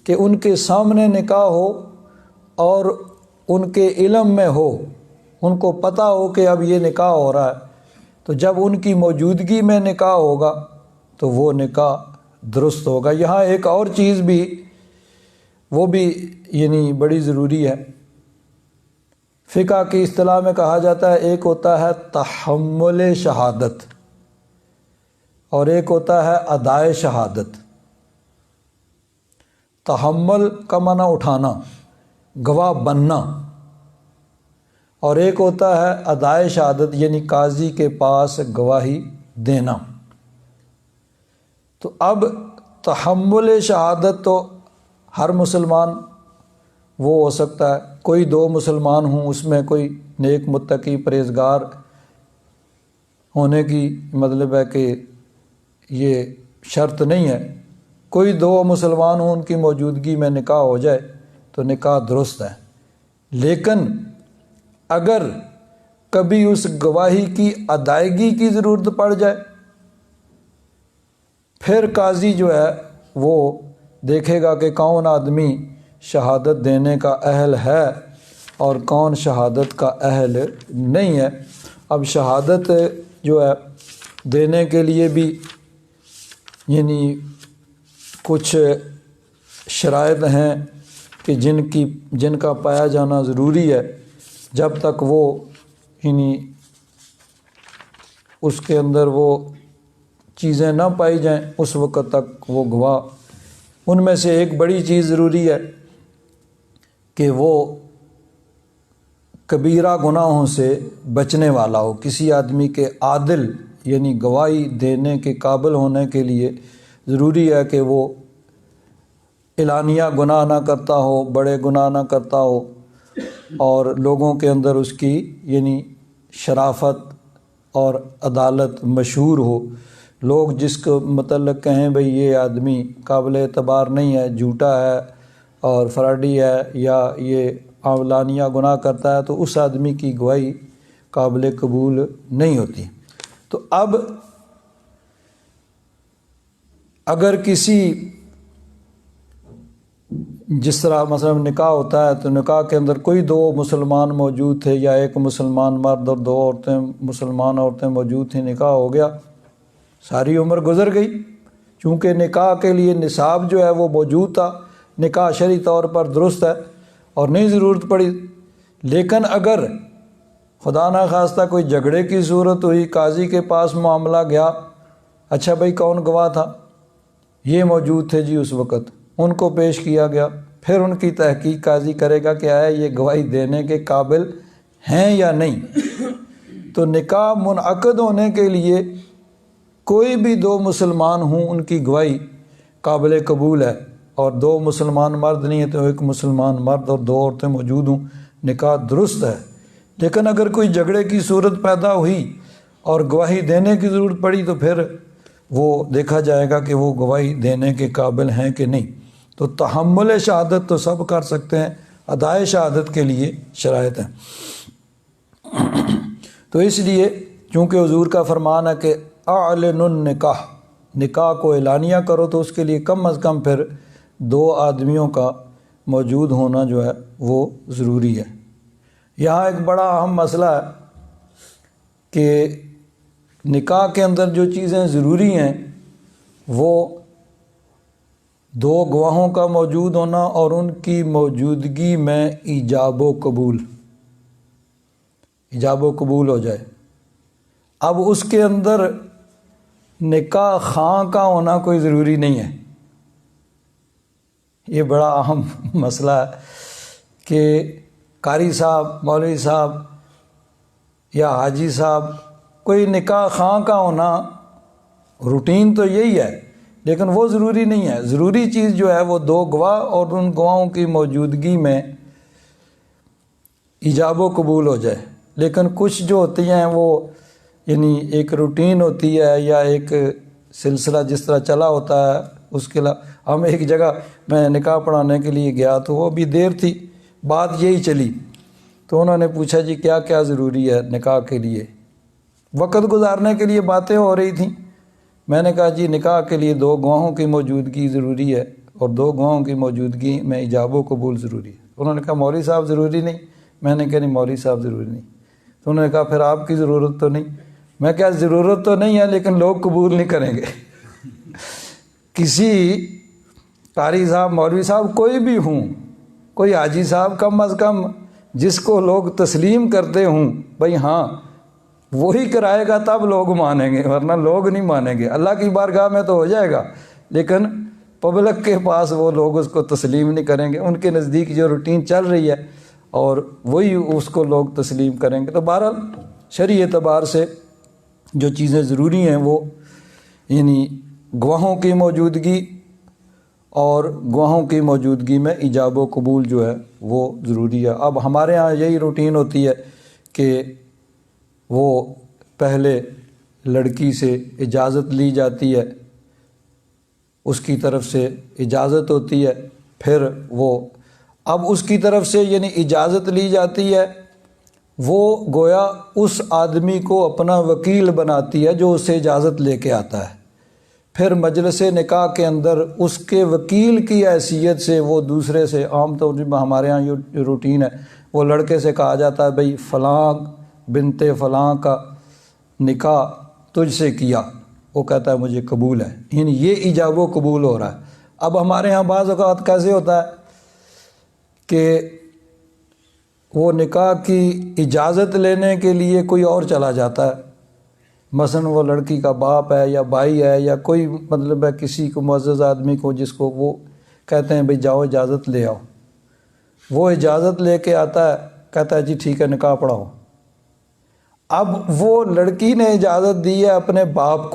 کہ ان کے سامنے نکاح ہو اور ان کے علم میں ہو، ان کو پتہ ہو کہ اب یہ نکاح ہو رہا ہے۔ تو جب ان کی موجودگی میں نکاح ہوگا تو وہ نکاح درست ہوگا۔ یہاں ایک اور چیز بھی وہ بھی یعنی بڑی ضروری ہے، فقہ کی اصطلاح میں کہا جاتا ہے، ایک ہوتا ہے تحمل شہادت اور ایک ہوتا ہے ادائے شہادت۔ تحمل کا معنی اٹھانا، گواہ بننا، اور ایک ہوتا ہے ادائے شہادت یعنی قاضی کے پاس گواہی دینا۔ تو اب تحمل شہادت تو ہر مسلمان وہ ہو سکتا ہے، کوئی 2 مسلمان ہوں، اس میں کوئی نیک متقی پرہیزگار ہونے کی مطلب ہے کہ یہ شرط نہیں ہے، کوئی 2 مسلمان ہوں ان کی موجودگی میں نکاح ہو جائے تو نکاح درست ہے۔ لیکن اگر کبھی اس گواہی کی ادائیگی کی ضرورت پڑ جائے، پھر قاضی جو ہے وہ دیکھے گا کہ کون آدمی شہادت دینے کا اہل ہے اور کون شہادت کا اہل نہیں ہے۔ اب شہادت جو ہے دینے کے لیے بھی یعنی کچھ شرائط ہیں کہ جن کا پایا جانا ضروری ہے، جب تک وہ یعنی اس کے اندر وہ چیزیں نہ پائی جائیں اس وقت تک وہ گواہ۔ ان میں سے ایک بڑی چیز ضروری ہے کہ وہ کبیرہ گناہوں سے بچنے والا ہو۔ کسی آدمی کے عادل یعنی گواہی دینے کے قابل ہونے کے لیے ضروری ہے کہ وہ اعلانیہ گناہ نہ کرتا ہو، بڑے گناہ نہ کرتا ہو، اور لوگوں کے اندر اس کی یعنی شرافت اور عدالت مشہور ہو۔ لوگ جس کو متعلق کہیں بھئی یہ آدمی قابل اعتبار نہیں ہے، جھوٹا ہے اور فراڈی ہے، یا یہ اعلانیہ گناہ کرتا ہے، تو اس آدمی کی گواہی قابل قبول نہیں ہوتی۔ تو اب اگر کسی جس طرح مثلا نکاح ہوتا ہے تو نکاح کے اندر کوئی دو مسلمان موجود تھے یا ایک مسلمان مرد اور دو مسلمان عورتیں موجود تھیں، نکاح ہو گیا، ساری عمر گزر گئی، چونکہ نکاح کے لیے نصاب جو ہے وہ موجود تھا، نکاح شرعی طور پر درست ہے اور نہیں ضرورت پڑی۔ لیکن اگر خدا نہ خواستہ کوئی جھگڑے کی صورت ہوئی، قاضی کے پاس معاملہ گیا، اچھا بھئی کون گواہ تھا؟ یہ موجود تھے جی اس وقت، ان کو پیش کیا گیا، پھر ان کی تحقیق قاضی کرے گا کہ آیا یہ گواہی دینے کے قابل ہیں یا نہیں۔ تو نکاح منعقد ہونے کے لیے کوئی بھی دو مسلمان ہوں، ان کی گواہی قابل قبول ہے، اور دو مسلمان مرد نہیں ہے تو ایک مسلمان مرد اور دو عورتیں موجود ہوں، نکاح درست ہے۔ لیکن اگر کوئی جھگڑے کی صورت پیدا ہوئی اور گواہی دینے کی ضرورت پڑی تو پھر وہ دیکھا جائے گا کہ وہ گواہی دینے کے قابل ہیں کہ نہیں۔ تو تحمل شہادت تو سب کر سکتے ہیں، ادائے شہادت کے لیے شرائط ہیں۔ تو اس لیے چونکہ حضور کا فرمان ہے کہ اعلنوا النکاح، نکاح کو اعلانیہ کرو، تو اس کے لیے کم از کم پھر دو آدمیوں کا موجود ہونا جو ہے وہ ضروری ہے۔ یہاں ایک بڑا اہم مسئلہ ہے کہ نکاح کے اندر جو چیزیں ضروری ہیں وہ دو گواہوں کا موجود ہونا اور ان کی موجودگی میں ایجاب و قبول ہو جائے۔ اب اس کے اندر نکاح خواں کا ہونا کوئی ضروری نہیں ہے۔ یہ بڑا اہم مسئلہ ہے کہ قاری صاحب، مولوی صاحب یا حاجی صاحب، کوئی نکاح خواں کا ہونا روٹین تو یہی ہے، لیکن وہ ضروری نہیں ہے۔ ضروری چیز جو ہے وہ دو گواہ اور ان گواہوں کی موجودگی میں ایجاب و قبول ہو جائے۔ لیکن کچھ جو ہوتی ہیں وہ یعنی ایک روٹین ہوتی ہے یا ایک سلسلہ جس طرح چلا ہوتا ہے، اس کے ہم ایک جگہ میں نکاح پڑھانے کے لیے گیا تو وہ بھی دیر تھی، بات یہی چلی، تو انہوں نے پوچھا جی کیا کیا ضروری ہے نکاح کے لیے؟ وقت گزارنے کے لیے باتیں ہو رہی تھیں۔ میں نے کہا جی نکاح کے لیے دو گواہوں کی موجودگی ضروری ہے اور دو گواہوں کی موجودگی میں ایجاب و قبول ضروری ہے۔ انہوں نے کہا مولوی صاحب ضروری نہیں۔ میں نے کہا نہیں مولوی صاحب ضروری نہیں۔ تو انہوں نے کہا پھر آپ کی ضرورت تو نہیں۔ میں کہا ضرورت تو نہیں ہے لیکن لوگ قبول نہیں کریں گے۔ کسی قاری صاحب، مولوی صاحب، کوئی بھی ہوں، کوئی حاجی صاحب، کم از کم جس کو لوگ تسلیم کرتے ہوں بھئی ہاں وہی کرائے گا تب لوگ مانیں گے، ورنہ لوگ نہیں مانیں گے۔ اللہ کی بارگاہ میں تو ہو جائے گا لیکن پبلک کے پاس وہ لوگ اس کو تسلیم نہیں کریں گے۔ ان کے نزدیک جو روٹین چل رہی ہے اور وہی اس کو لوگ تسلیم کریں گے۔ تو بہرحال شرعی اعتبار سے جو چیزیں ضروری ہیں وہ یعنی گواہوں کی موجودگی اور گواہوں کی موجودگی میں ایجاب و قبول جو ہے وہ ضروری ہے۔ اب ہمارے ہاں یہی روٹین ہوتی ہے کہ وہ پہلے لڑکی سے اجازت لی جاتی ہے، اس کی طرف سے اجازت ہوتی ہے، پھر وہ اب اس کی طرف سے یعنی اجازت لی جاتی ہے، وہ گویا اس آدمی کو اپنا وکیل بناتی ہے جو اس سے اجازت لے کے آتا ہے۔ پھر مجلس نکاح کے اندر اس کے وکیل کی حیثیت سے وہ دوسرے سے، عام طور پر ہمارے ہاں یہ روٹین ہے، وہ لڑکے سے کہا جاتا ہے بھئی فلاں بنت فلاں کا نکاح تجھ سے کیا، وہ کہتا ہے مجھے قبول ہے، یعنی یہ ایجاب و قبول ہو رہا ہے۔ اب ہمارے ہاں بعض اوقات کیسے ہوتا ہے کہ وہ نکاح کی اجازت لینے کے لیے کوئی اور چلا جاتا ہے، مثلا وہ لڑکی کا باپ ہے یا بھائی ہے یا کوئی مطلب ہے کسی کو معزز آدمی کو، جس کو وہ کہتے ہیں بھئی جاؤ اجازت لے آؤ، وہ اجازت لے کے آتا ہے، کہتا ہے جی ٹھیک ہے نکاح پڑھاؤ۔ اب وہ لڑکی نے اجازت دی ہے اپنے باپ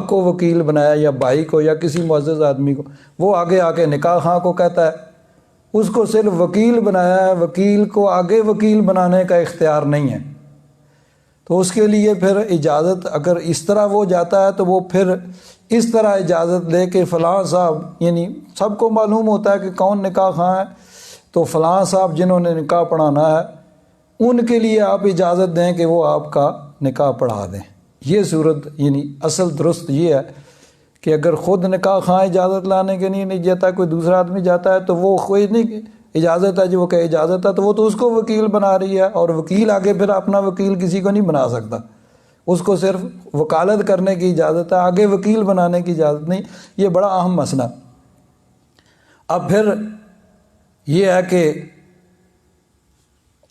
کو وکیل بنایا یا بھائی کو یا کسی معزز آدمی کو، وہ آگے آ کے نکاح خواہ کو کہتا ہے، اس کو صرف وکیل بنایا ہے، وکیل کو آگے وکیل بنانے کا اختیار نہیں ہے۔ تو اس کے لیے پھر اجازت اگر اس طرح وہ جاتا ہے تو وہ پھر اس طرح اجازت لے کے فلاں صاحب، یعنی سب کو معلوم ہوتا ہے کہ کون نکاح خواہ ہے، تو فلاں صاحب جنہوں نے نکاح پڑھانا ہے ان کے لیے آپ اجازت دیں کہ وہ آپ کا نکاح پڑھا دیں۔ یہ صورت یعنی اصل درست یہ ہے کہ اگر خود نکاح خواہ اجازت لانے کے نہیں جاتا، کوئی دوسرا آدمی جاتا ہے تو وہ کوئی نہیں اجازت ہے، جو وہ کہ اجازت ہے تو وہ تو اس کو وکیل بنا رہی ہے، اور وکیل آگے پھر اپنا وکیل کسی کو نہیں بنا سکتا، اس کو صرف وکالت کرنے کی اجازت ہے، آگے وکیل بنانے کی اجازت نہیں۔ یہ بڑا اہم مسئلہ۔ اب پھر یہ ہے کہ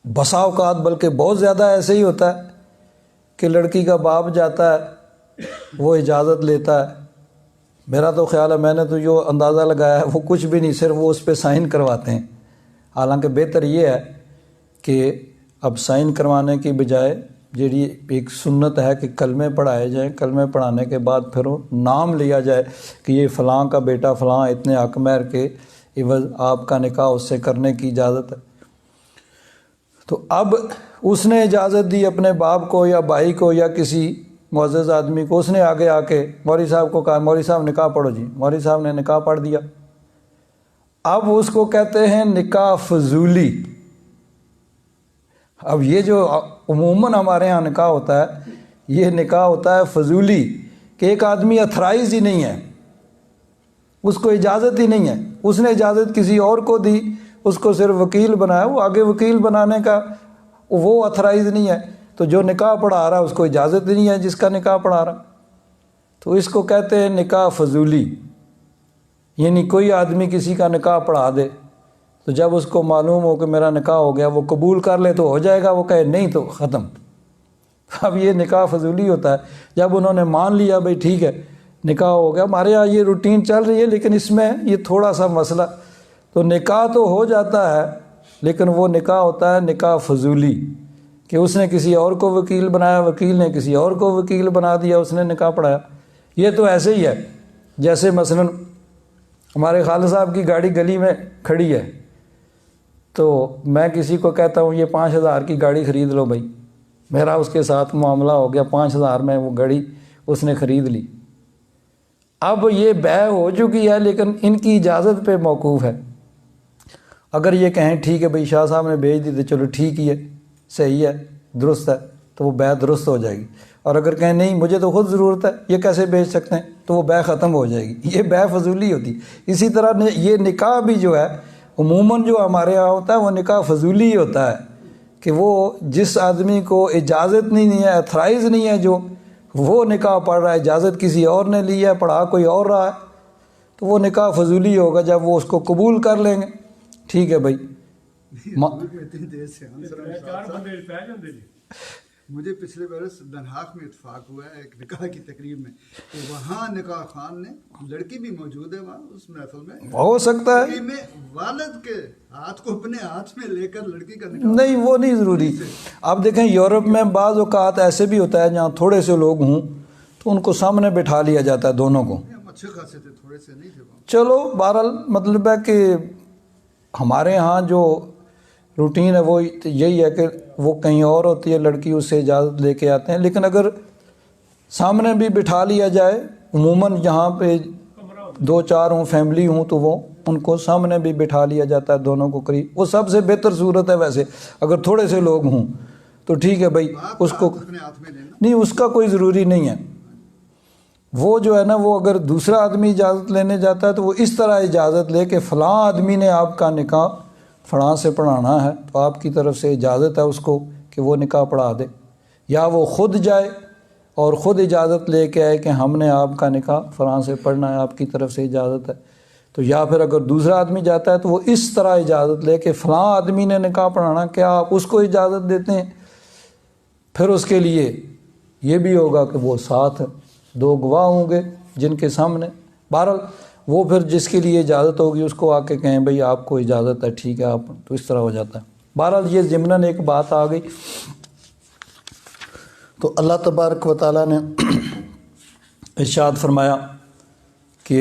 بسا اوقات بلکہ بہت زیادہ ایسے ہی ہوتا ہے کہ لڑکی کا باپ جاتا ہے، وہ اجازت لیتا ہے، میرا تو خیال ہے، میں نے تو جو اندازہ لگایا ہے وہ کچھ بھی نہیں، صرف وہ اس پہ سائن کرواتے ہیں۔ حالانکہ بہتر یہ ہے کہ اب سائن کروانے کی بجائے جیڑی ایک سنت ہے کہ کلمے پڑھائے جائیں، کلمے پڑھانے کے بعد پھر وہ نام لیا جائے کہ یہ فلاں کا بیٹا فلاں اتنے حق مہر کے عوض آپ کا نکاح اس سے کرنے کی اجازت ہے۔ تو اب اس نے اجازت دی اپنے باپ کو یا بھائی کو یا کسی معزز آدمی کو، اس نے آگے آ کے مولوی صاحب کو کہا مولوی صاحب نکاح پڑھو جی، مولوی صاحب نے نکاح پڑھ دیا۔ اب اس کو کہتے ہیں نکاح فضولی۔ اب یہ جو عموماً ہمارے ہاں نکاح ہوتا ہے، یہ نکاح ہوتا ہے فضولی، کہ ایک آدمی اتھرائز ہی نہیں ہے، اس کو اجازت ہی نہیں ہے، اس نے اجازت کسی اور کو دی، اس کو صرف وکیل بنایا، وہ آگے وکیل بنانے کا وہ اتھرائز نہیں ہے، تو جو نکاح پڑھا رہا اس کو اجازت ہی نہیں ہے جس کا نکاح پڑھا رہا، تو اس کو کہتے ہیں نکاح فضولی۔ یعنی کوئی آدمی کسی کا نکاح پڑھا دے تو جب اس کو معلوم ہو کہ میرا نکاح ہو گیا، وہ قبول کر لے تو ہو جائے گا، وہ کہے نہیں تو ختم۔ اب یہ نکاح فضولی ہوتا ہے۔ جب انہوں نے مان لیا بھئی ٹھیک ہے نکاح ہو گیا، ہمارے یہاں یہ روٹین چل رہی ہے، لیکن اس میں یہ تھوڑا سا مسئلہ، تو نکاح تو ہو جاتا ہے لیکن وہ نکاح ہوتا ہے نکاح فضولی، کہ اس نے کسی اور کو وکیل بنایا، وکیل نے کسی اور کو وکیل بنا دیا، اس نے نکاح پڑھایا۔ یہ تو ایسے ہی ہے جیسے مثلا ہمارے خالد صاحب کی گاڑی گلی میں کھڑی ہے، تو میں کسی کو کہتا ہوں یہ 5,000 کی گاڑی خرید لو بھائی، میرا اس کے ساتھ معاملہ ہو گیا، 5,000 میں وہ گاڑی اس نے خرید لی۔ اب یہ بیع ہو چکی ہے لیکن ان کی اجازت پہ موقوف ہے۔ اگر یہ کہیں ٹھیک ہے بھئی شاہ صاحب نے بھیج دی تو چلو ٹھیک ہی ہے، صحیح ہے، درست ہے، تو وہ بیع درست ہو جائے گی۔ اور اگر کہیں نہیں مجھے تو خود ضرورت ہے، یہ کیسے بیچ سکتے ہیں، تو وہ بیع ختم ہو جائے گی۔ یہ بیع فضولی ہوتی۔ اسی طرح یہ نکاح بھی جو ہے عموماً جو ہمارے یہاں ہوتا ہے وہ نکاح فضولی ہوتا ہے، کہ وہ جس آدمی کو اجازت نہیں ہے، اتھرائز نہیں ہے، جو وہ نکاح پڑھ رہا ہے، اجازت کسی اور نے لی ہے، پڑھا کوئی اور رہا ہے، تو وہ نکاح فضولی ہوگا۔ جب وہ اس کو قبول کر لیں گے ٹھیک ہے بھائی۔ مجھے پچھلے برس دنہاق میں اتفاق ہوا ہے ایک نکاح کی تقریب میں، تو وہاں نکاح خان نے، لڑکی بھی موجود ہے وہاں اس محفل میں، ہو سکتا ہے تقریب میں والد کے ہاتھ کو اپنے ہاتھ میں لے کر لڑکی کا نکاح، نہیں وہ نہیں ضروری۔ آپ دیکھیں یورپ میں بعض اوقات ایسے بھی ہوتا ہے جہاں تھوڑے سے لوگ ہوں تو ان کو سامنے بٹھا لیا جاتا ہے دونوں کو۔ ہم اچھے خاصے تھے، تھوڑے سے نہیں تھے وہاں۔ چلو بہرحال مطلب ہے کہ ہمارے ہاں جو روٹین ہے وہ یہی ہے کہ وہ کہیں اور ہوتی ہے، لڑکی اس سے اجازت لے کے آتے ہیں، لیکن اگر سامنے بھی بٹھا لیا جائے، عموماً جہاں پہ 2-4 ہوں فیملی ہوں تو وہ ان کو سامنے بھی بٹھا لیا جاتا ہے دونوں کو قریب، وہ سب سے بہتر صورت ہے۔ ویسے اگر تھوڑے سے لوگ ہوں تو ٹھیک ہے بھائی، اس کو اپنے ہاتھ میں لینا نہیں، اس کا کوئی ضروری نہیں ہے۔ وہ جو ہے نا، وہ اگر دوسرا آدمی اجازت لینے جاتا ہے تو وہ اس طرح اجازت لے کہ فلاں آدمی نے آپ کا نکاح فلاں سے پڑھانا ہے، تو آپ کی طرف سے اجازت ہے اس کو کہ وہ نکاح پڑھا دے، یا وہ خود جائے اور خود اجازت لے کے آئے کہ ہم نے آپ کا نکاح فلاں سے پڑھنا ہے، آپ کی طرف سے اجازت ہے، تو یا پھر اگر دوسرا آدمی جاتا ہے تو وہ اس طرح اجازت لے کہ فلاں آدمی نے نکاح پڑھانا، کیا آپ اس کو اجازت دیتے ہیں؟ پھر اس کے لیے یہ بھی ہوگا کہ وہ ساتھ 2 گواہ ہوں گے جن کے سامنے، بہرحال وہ پھر جس کے لیے اجازت ہوگی اس کو آ کے کہیں بھئی آپ کو اجازت ہے، ٹھیک ہے آپ، تو اس طرح ہو جاتا ہے۔ بہرحال یہ ضمناً ایک بات آ گئی۔ تو اللہ تبارک و تعالیٰ نے ارشاد فرمایا کہ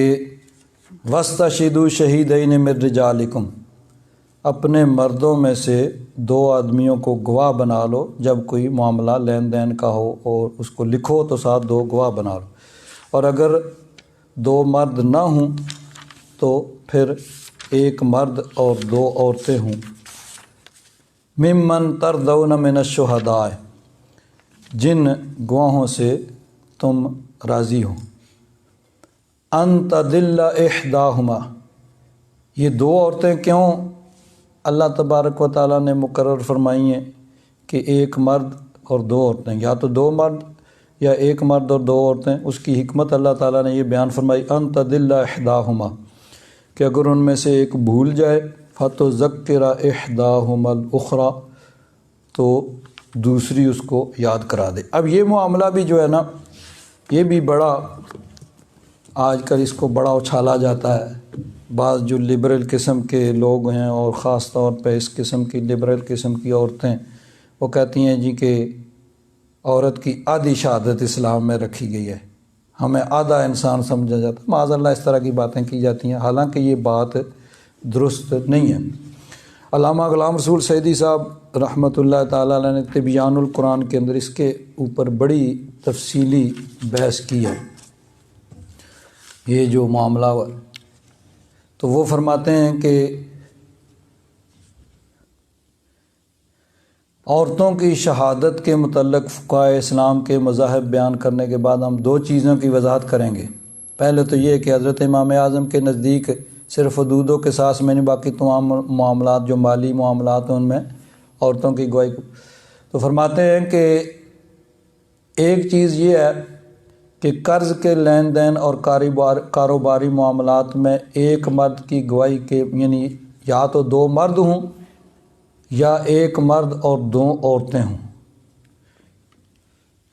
وَاسْتَشْهِدُوا شَهِيدَيْنِ مِن رِجَالِكُمْ، اپنے مردوں میں سے 2 آدمیوں کو گواہ بنا لو جب کوئی معاملہ لین دین کا ہو، اور اس کو لکھو تو ساتھ 2 گواہ بنا لو، اور اگر 2 مرد نہ ہوں تو پھر 1 مرد اور 2 عورتیں ہوں، ممن ترضون من الشہداء، جن گواہوں سے تم راضی ہو، ان تضل احداہما، یہ 2 عورتیں کیوں اللہ تبارک و تعالیٰ نے مقرر فرمائی ہیں کہ 1 مرد اور 2 عورتیں، یا تو 2 مرد یا 1 مرد اور 2 عورتیں؟ اس کی حکمت اللہ تعالیٰ نے یہ بیان فرمائی، ان تضل احداہما، کہ اگر ان میں سے ایک بھول جائے، فتذکر احداہما الاخری، تو دوسری اس کو یاد کرا دے۔ اب یہ معاملہ بھی جو ہے نا، یہ بھی بڑا آج کل اس کو بڑا اچھالا جاتا ہے۔ بعض جو لبرل قسم کے لوگ ہیں، اور خاص طور پہ اس قسم کی لبرل قسم کی عورتیں، وہ کہتی ہیں جی کہ عورت کی آدھی شہادت اسلام میں رکھی گئی ہے، ہمیں آدھا انسان سمجھا جاتا ہے، معاذ اللہ اس طرح کی باتیں کی جاتی ہیں، حالانکہ یہ بات درست نہیں ہے۔ علامہ غلام رسول سعیدی صاحب رحمۃ اللہ تعالیٰ علیہ نے تبیان القرآن کے اندر اس کے اوپر بڑی تفصیلی بحث کی ہے، یہ جو معاملہ ہوا، تو وہ فرماتے ہیں کہ عورتوں کی شہادت کے متعلق فقہائے اسلام کے مذاہب بیان کرنے کے بعد ہم 2 چیزوں کی وضاحت کریں گے۔ پہلے تو یہ کہ حضرت امام اعظم کے نزدیک صرف حدود و قصاص میں نہیں، باقی تمام معاملات جو مالی معاملات ہیں ان میں عورتوں کی گواہی کو، تو فرماتے ہیں کہ ایک چیز یہ ہے کہ قرض کے لین دین اور کاروباری معاملات میں 1 مرد کی گواہی کے، یعنی یا تو 2 مرد ہوں یا 1 مرد اور 2 عورتیں ہوں۔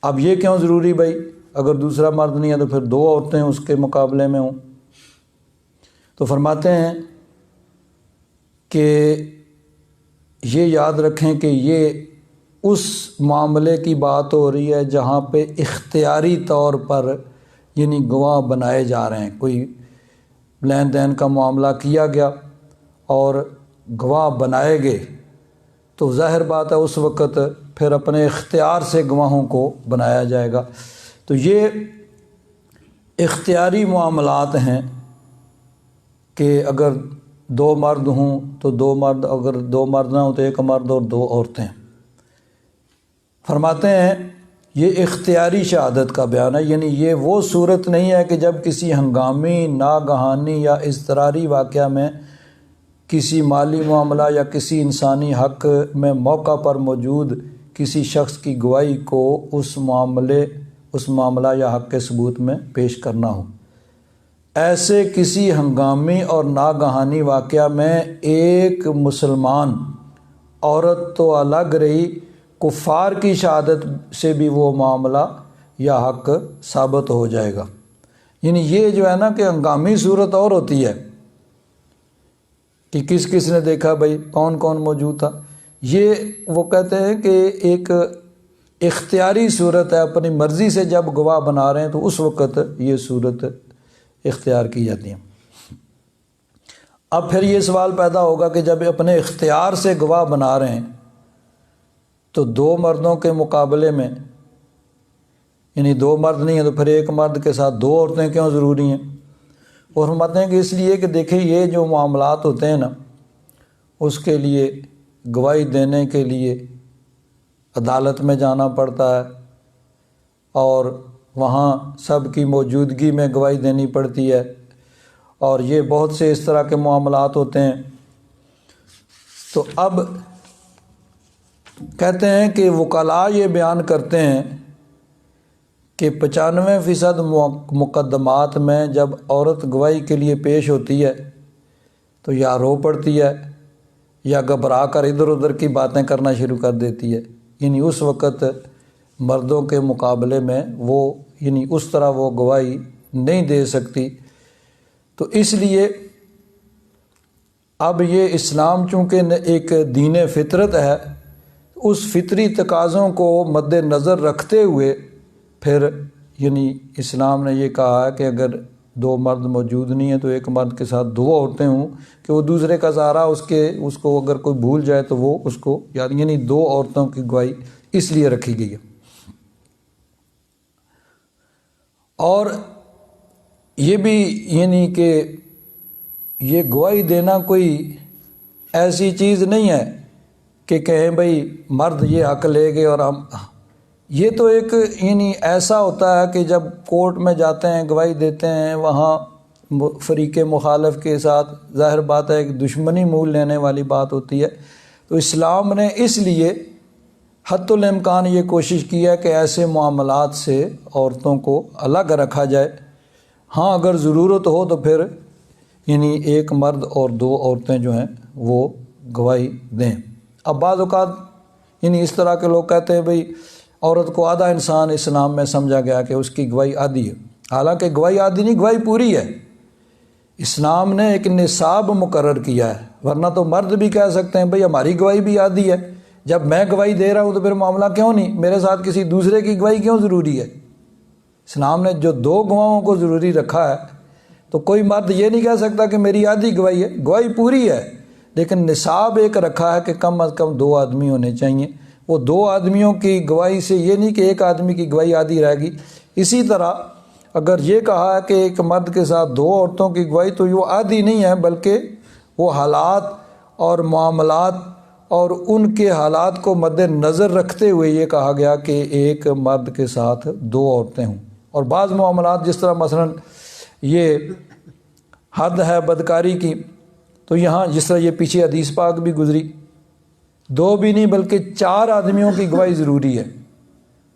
اب یہ کیوں ضروری بھائی؟ اگر دوسرا مرد نہیں ہے تو پھر 2 عورتیں اس کے مقابلے میں ہوں۔ تو فرماتے ہیں کہ یہ یاد رکھیں کہ یہ اس معاملے کی بات ہو رہی ہے جہاں پہ اختیاری طور پر یعنی گواہ بنائے جا رہے ہیں، کوئی لین دین کا معاملہ کیا گیا اور گواہ بنائے گئے، تو ظاہر بات ہے اس وقت پھر اپنے اختیار سے گواہوں کو بنایا جائے گا۔ تو یہ اختیاری معاملات ہیں کہ اگر 2 مرد ہوں تو 2 مرد، اگر 2 مرد نہ ہوں تو 1 مرد اور 2 عورتیں۔ فرماتے ہیں یہ اختیاری شہادت کا بیان ہے، یعنی یہ وہ صورت نہیں ہے کہ جب کسی ہنگامی، ناگہانی یا اضطراری واقعہ میں کسی مالی معاملہ یا کسی انسانی حق میں موقع پر موجود کسی شخص کی گواہی کو اس معاملہ یا حق کے ثبوت میں پیش کرنا ہو۔ ایسے کسی ہنگامی اور ناگہانی واقعہ میں ایک مسلمان عورت تو الگ رہی، کفار کی شہادت سے بھی وہ معاملہ یا حق ثابت ہو جائے گا۔ یعنی یہ جو ہے نا کہ ہنگامی صورت اور ہوتی ہے کہ کس کس نے دیکھا بھائی، کون کون موجود تھا، یہ وہ کہتے ہیں کہ ایک اختیاری صورت ہے، اپنی مرضی سے جب گواہ بنا رہے ہیں تو اس وقت یہ صورت اختیار کی جاتی ہے۔ اب پھر یہ سوال پیدا ہوگا کہ جب اپنے اختیار سے گواہ بنا رہے ہیں تو 2 مردوں کے مقابلے میں، یعنی 2 مرد نہیں ہیں تو پھر 1 مرد کے ساتھ 2 عورتیں کیوں ضروری ہیں؟ اور فرماتے ہیں کہ اس لیے کہ دیکھیں یہ جو معاملات ہوتے ہیں نا، اس کے لیے گواہی دینے کے لیے عدالت میں جانا پڑتا ہے، اور وہاں سب کی موجودگی میں گواہی دینی پڑتی ہے، اور یہ بہت سے اس طرح کے معاملات ہوتے ہیں۔ تو اب کہتے ہیں کہ وکلاء یہ بیان کرتے ہیں کہ 95% مقدمات میں جب عورت گواہی کے لیے پیش ہوتی ہے تو یا رو پڑتی ہے یا گھبرا کر ادھر ادھر کی باتیں کرنا شروع کر دیتی ہے، یعنی اس وقت مردوں کے مقابلے میں وہ یعنی اس طرح وہ گواہی نہیں دے سکتی۔ تو اس لیے اب یہ اسلام چونکہ ایک دین فطرت ہے، اس فطری تقاضوں کو مد نظر رکھتے ہوئے پھر یعنی اسلام نے یہ کہا ہے کہ اگر 2 مرد موجود نہیں ہیں تو ایک مرد کے ساتھ 2 عورتیں ہوں کہ وہ دوسرے کا سہارا اس کو اگر کوئی بھول جائے تو وہ اس کو یعنی 2 عورتوں کی گواہی اس لیے رکھی گئی ہے۔ اور یہ بھی یعنی کہ یہ گواہی دینا کوئی ایسی چیز نہیں ہے کہ کہیں بھئی مرد یہ حق لے گئے اور ہم، یہ تو ایک یعنی ایسا ہوتا ہے کہ جب کورٹ میں جاتے ہیں گواہی دیتے ہیں وہاں فریق مخالف کے ساتھ ظاہر بات ہے ایک دشمنی مول لینے والی بات ہوتی ہے۔ تو اسلام نے اس لیے حتی الامکان یہ کوشش کی ہے کہ ایسے معاملات سے عورتوں کو الگ رکھا جائے۔ ہاں اگر ضرورت ہو تو پھر یعنی ایک مرد اور 2 عورتیں جو ہیں وہ گواہی دیں۔ اب بعض اوقات یعنی اس طرح کے لوگ کہتے ہیں بھئی عورت کو آدھا انسان اسلام میں سمجھا گیا کہ اس کی گواہی آدھی ہے، حالانکہ گواہی آدھی نہیں، گواہی پوری ہے۔ اسلام نے ایک نصاب مقرر کیا ہے، ورنہ تو مرد بھی کہہ سکتے ہیں بھئی ہماری گواہی بھی آدھی ہے، جب میں گواہی دے رہا ہوں تو پھر معاملہ کیوں نہیں، میرے ساتھ کسی دوسرے کی گواہی کیوں ضروری ہے؟ اسلام نے جو 2 گواہوں کو ضروری رکھا ہے تو کوئی مرد یہ نہیں کہہ سکتا کہ میری آدھی گواہی ہے، گواہی پوری ہے، لیکن نصاب ایک رکھا ہے کہ کم از کم 2 آدمی ہونے چاہیے۔ وہ 2 آدمیوں کی گواہی سے یہ نہیں کہ ایک آدمی کی گواہی آدھی رہے گی۔ اسی طرح اگر یہ کہا ہے کہ ایک مرد کے ساتھ 2 عورتوں کی گواہی تو وہ آدھی نہیں ہے، بلکہ وہ حالات اور معاملات اور ان کے حالات کو مد نظر رکھتے ہوئے یہ کہا گیا کہ ایک مرد کے ساتھ 2 عورتیں ہوں۔ اور بعض معاملات جس طرح مثلا یہ حد ہے بدکاری کی، تو یہاں جس طرح یہ پیچھے حدیث پاک بھی گزری، 2 بھی نہیں بلکہ 4 آدمیوں کی گواہی ضروری ہے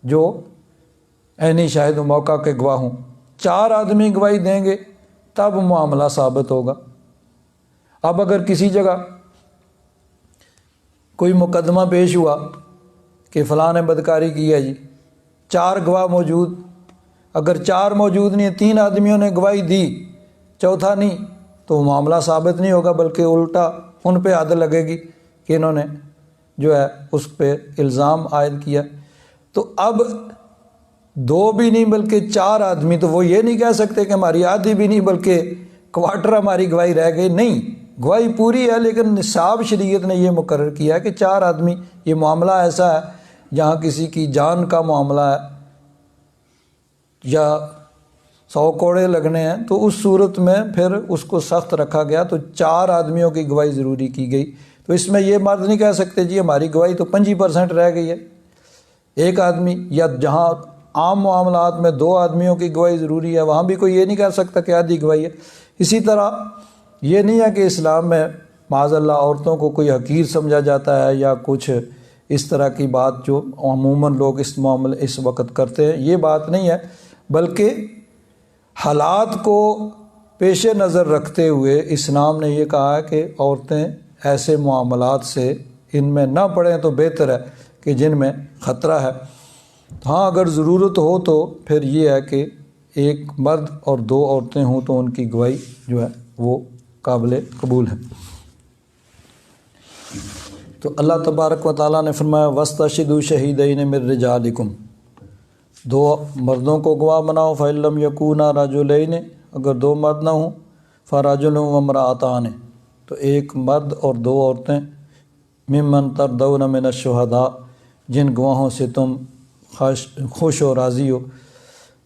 جو عینی شاہد و موقع کے گواہ ہوں۔ 4 آدمی گواہی دیں گے تب معاملہ ثابت ہوگا۔ اب اگر کسی جگہ کوئی مقدمہ پیش ہوا کہ فلاں نے بدکاری کی ہے جی، 4 گواہ موجود، اگر 4 موجود نہیں، 3 آدمیوں نے گواہی دی، چوتھا نہیں، تو معاملہ ثابت نہیں ہوگا، بلکہ الٹا ان پہ حد لگے گی کہ انہوں نے جو ہے اس پہ الزام عائد کیا۔ تو اب 2 بھی نہیں بلکہ 4 آدمی، تو وہ یہ نہیں کہہ سکتے کہ ہماری آدھی بھی نہیں بلکہ کوارٹر ہماری گواہی رہ گئی، نہیں، گواہی پوری ہے، لیکن نصاب شریعت نے یہ مقرر کیا ہے کہ 4 آدمی۔ یہ معاملہ ایسا ہے جہاں کسی کی جان کا معاملہ ہے یا 100 کوڑے لگنے ہیں، تو اس صورت میں پھر اس کو سخت رکھا گیا، تو 4 آدمیوں کی گواہی ضروری کی گئی۔ تو اس میں یہ مرد نہیں کہہ سکتے جی ہماری گواہی تو 25% رہ گئی ہے، 1 آدمی، یا جہاں عام معاملات میں 2 آدمیوں کی گواہی ضروری ہے وہاں بھی کوئی یہ نہیں کہہ سکتا کہ آدھی گواہی ہے۔ اسی طرح یہ نہیں ہے کہ اسلام میں معاذ اللہ عورتوں کو کوئی حقیر سمجھا جاتا ہے یا کچھ اس طرح کی بات جو عموماً لوگ اس وقت کرتے ہیں، یہ بات نہیں ہے، بلکہ حالات کو پیش نظر رکھتے ہوئے اسلام نے یہ کہا ہے کہ عورتیں ایسے معاملات سے ان میں نہ پڑیں تو بہتر ہے کہ جن میں خطرہ ہے۔ ہاں اگر ضرورت ہو تو پھر یہ ہے کہ ایک مرد اور 2 عورتیں ہوں تو ان کی گواہی جو ہے وہ قابل قبول ہے۔ تو اللہ تبارک و تعالیٰ نے فرمایا وَاسْتَشْهِدُوا شَهِيدَيْنِ مِن رِّجَالِكُمْ، 2 مردوں کو گواہ بناؤ، فَإِن لَّمْ يَكُونَا رَجُلَيْنِ، اگر 2 مرد نہ ہوں، فَرَجُلٌ وَامْرَأَتَانِ، تو ایک مرد اور 2 عورتیں، ممن ترضون من الشہداء، جن گواہوں سے تم خوش و راضی ہو،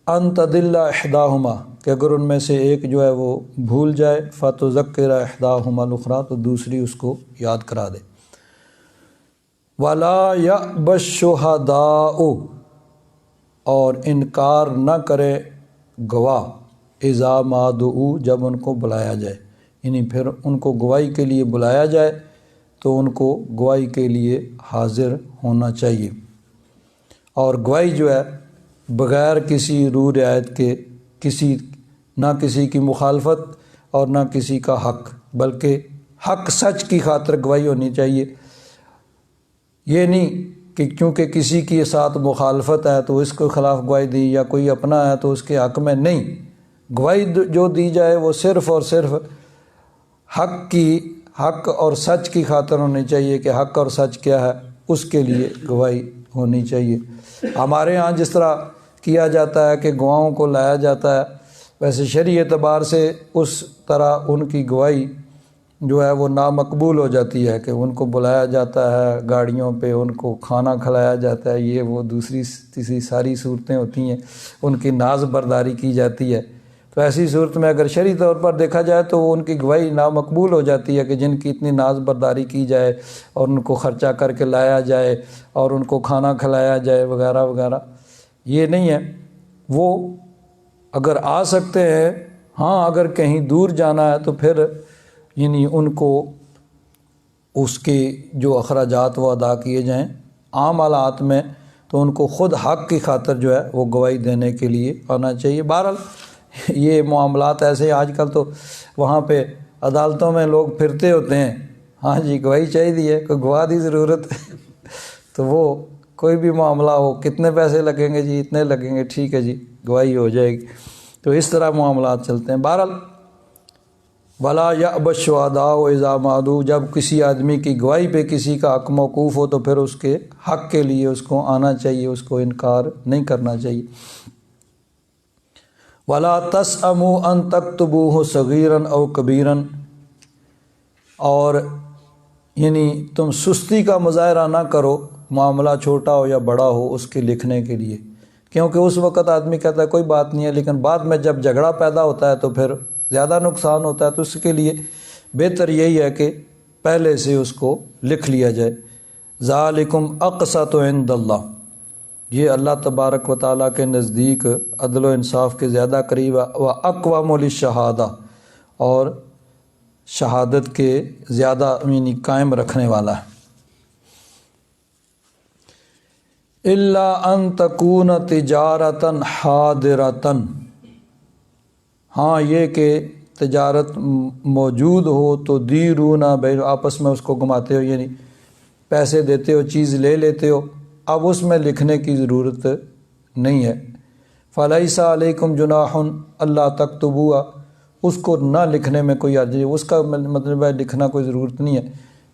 ان تضل احداہما، کہ اگر ان میں سے ایک جو ہے وہ بھول جائے، فتذکر احداہما الاخری، تو دوسری اس کو یاد کرا دے۔ ولا یأبی الشہداء، اور انکار نہ کرے گواہ، اذا ما دعوا، جب ان کو بلایا جائے، یعنی پھر ان کو گواہی کے لیے بلایا جائے تو ان کو گواہی کے لیے حاضر ہونا چاہیے۔ اور گواہی جو ہے بغیر کسی رو رعایت کے نہ کسی کی مخالفت اور نہ کسی کا حق، بلکہ حق سچ کی خاطر گواہی ہونی چاہیے۔ یہ نہیں کہ کیونکہ کسی کے ساتھ مخالفت ہے تو اس کے خلاف گواہی دی، یا کوئی اپنا ہے تو اس کے حق میں نہیں، گواہی جو دی جائے وہ صرف اور صرف حق اور سچ کی خاطر ہونی چاہیے کہ حق اور سچ کیا ہے، اس کے لیے گواہی ہونی چاہیے۔ ہمارے ہاں جس طرح کیا جاتا ہے کہ گواہوں کو لایا جاتا ہے، ویسے شرعی اعتبار سے اس طرح ان کی گواہی جو ہے وہ نامقبول ہو جاتی ہے، کہ ان کو بلایا جاتا ہے گاڑیوں پہ، ان کو کھانا کھلایا جاتا ہے، یہ وہ دوسری تیسری ساری صورتیں ہوتی ہیں، ان کی ناز برداری کی جاتی ہے۔ تو ایسی صورت میں اگر شرعی طور پر دیکھا جائے تو ان کی گواہی نامقبول ہو جاتی ہے، کہ جن کی اتنی ناز برداری کی جائے اور ان کو خرچہ کر کے لایا جائے اور ان کو کھانا کھلایا جائے وغیرہ وغیرہ، یہ نہیں ہے۔ وہ اگر آ سکتے ہیں، ہاں اگر کہیں دور جانا ہے تو پھر یعنی ان کو اس کے جو اخراجات وہ ادا کیے جائیں۔ عام حالات میں تو ان کو خود حق کی خاطر جو ہے وہ گواہی دینے کے لیے آنا چاہیے۔ بہرحال یہ معاملات ایسے آج کل تو وہاں پہ عدالتوں میں لوگ پھرتے ہوتے ہیں، ہاں جی گواہی چاہیے، کوئی گواہ دی ضرورت تو وہ کوئی بھی معاملہ ہو، کتنے پیسے لگیں گے جی، اتنے لگیں گے، ٹھیک ہے جی گواہی ہو جائے گی، تو اس طرح معاملات چلتے ہیں۔ بہرحال ولا یأبی الشہداء اذا ما دعوا، جب کسی آدمی کی گواہی پہ کسی کا حق موقوف ہو تو پھر اس کے حق کے لیے اس کو آنا چاہیے، اس کو انکار نہیں کرنا چاہیے۔ ولا تسأموا ان تکتبوہ صغیرا او کبیرا، اور یعنی تم سستی کا مظاہرہ نہ کرو، معاملہ چھوٹا ہو یا بڑا ہو، اس کے لکھنے کے لیے، کیونکہ اس وقت آدمی کہتا ہے کوئی بات نہیں ہے، لیکن بعد میں جب جھگڑا پیدا ہوتا ہے تو پھر زیادہ نقصان ہوتا ہے، تو اس کے لیے بہتر یہی ہے کہ پہلے سے اس کو لکھ لیا جائے۔ ذالکم اقسط عند اللہ، یہ اللہ تبارک و تعالیٰ کے نزدیک عدل و انصاف کے زیادہ قریب ہے، واقوم للشہادہ، اور شہادت کے زیادہ یعنی قائم رکھنے والا ہے۔ الا ان تکون تجارتا حاضرتا، ہاں یہ کہ تجارت موجود ہو تو دیرون بین، آپس میں اس کو گھماتے ہو، یعنی پیسے دیتے ہو، چیز لے لیتے ہو، اب اس میں لکھنے کی ضرورت نہیں ہے۔ فلیس علیکم جناح اللہ تکتبوها، اس کو نہ لکھنے میں کوئی حرج نہیں، اس کا مطلب ہے لکھنا کوئی ضرورت نہیں ہے،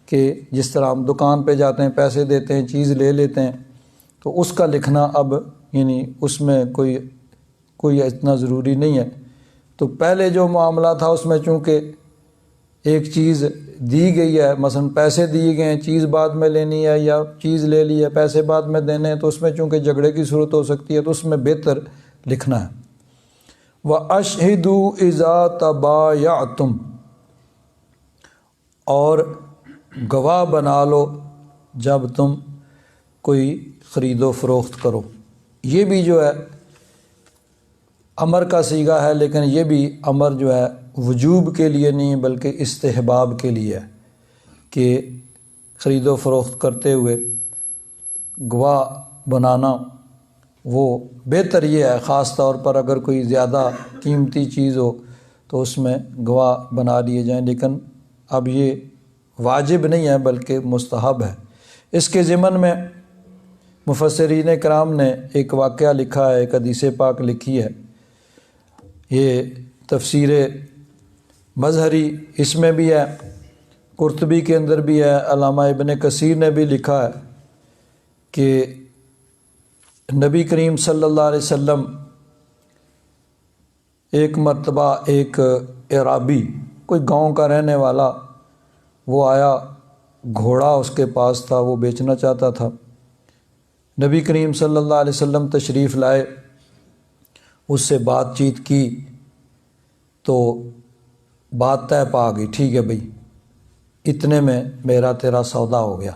کہ جس طرح ہم دکان پہ جاتے ہیں، پیسے دیتے ہیں، چیز لے لیتے ہیں، تو اس کا لکھنا اب یعنی اس میں کوئی اتنا ضروری نہیں ہے۔ تو پہلے جو معاملہ تھا اس میں چونکہ ایک چیز دی گئی ہے، مثلا پیسے دیے گئے ہیں، چیز بعد میں لینی ہے، یا چیز لے لی ہے پیسے بعد میں دینے ہیں، تو اس میں چونکہ جھگڑے کی صورت ہو سکتی ہے، تو اس میں بہتر لکھنا ہے۔ وَأَشْهِدُوا إِذَا تَبَايَعْتُمْ، اور گواہ بنا لو جب تم کوئی خرید و فروخت کرو۔ یہ بھی جو ہے امر کا صیغہ ہے، لیکن یہ بھی امر جو ہے وجوب کے لیے نہیں بلکہ استحباب کے لیے ہے، کہ خرید و فروخت کرتے ہوئے گواہ بنانا وہ بہتر یہ ہے، خاص طور پر اگر کوئی زیادہ قیمتی چیز ہو تو اس میں گواہ بنا لیے جائیں، لیکن اب یہ واجب نہیں ہے بلکہ مستحب ہے۔ اس کے ضمن میں مفسرین کرام نے ایک واقعہ لکھا ہے، ایک حدیث پاک لکھی ہے، یہ تفسیر مظہری اس میں بھی ہے، قرطبی کے اندر بھی ہے، علامہ ابن کثیر نے بھی لکھا ہے کہ نبی کریم صلی اللہ علیہ وسلم ایک مرتبہ ایک اعرابی، کوئی گاؤں کا رہنے والا، وہ آیا، گھوڑا اس کے پاس تھا، وہ بیچنا چاہتا تھا۔ نبی کریم صلی اللہ علیہ وسلم تشریف لائے، اس سے بات چیت کی تو بات طے پا گئی، ٹھیک ہے بھائی اتنے میں میرا تیرا سودا ہو گیا،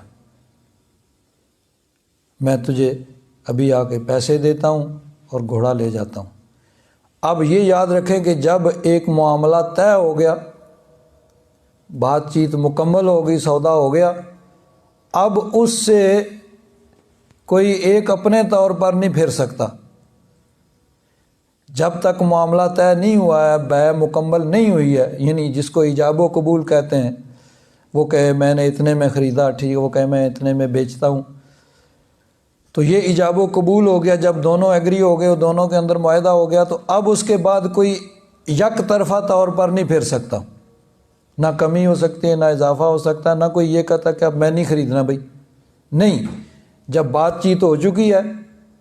میں تجھے ابھی آ کے پیسے دیتا ہوں اور گھوڑا لے جاتا ہوں۔ اب یہ یاد رکھیں کہ جب ایک معاملہ طے ہو گیا، بات چیت مکمل ہو گئی، سودا ہو گیا، اب اس سے کوئی ایک اپنے طور پر نہیں پھر سکتا، جب تک معاملہ طے نہیں ہوا ہے، بیع مکمل نہیں ہوئی ہے، یعنی جس کو ایجاب و قبول کہتے ہیں، وہ کہے میں نے اتنے میں خریدا، ٹھیک، وہ کہے میں اتنے میں بیچتا ہوں، تو یہ ایجاب و قبول ہو گیا۔ جب دونوں ایگری ہو گئے، دونوں کے اندر معاہدہ ہو گیا، تو اب اس کے بعد کوئی یک طرفہ طور پر نہیں پھر سکتا، نہ کمی ہو سکتی ہے، نہ اضافہ ہو سکتا ہے، نہ کوئی یہ کہتا کہ اب میں نہیں خریدنا بھائی، نہیں۔ جب بات چیت ہو چکی ہے،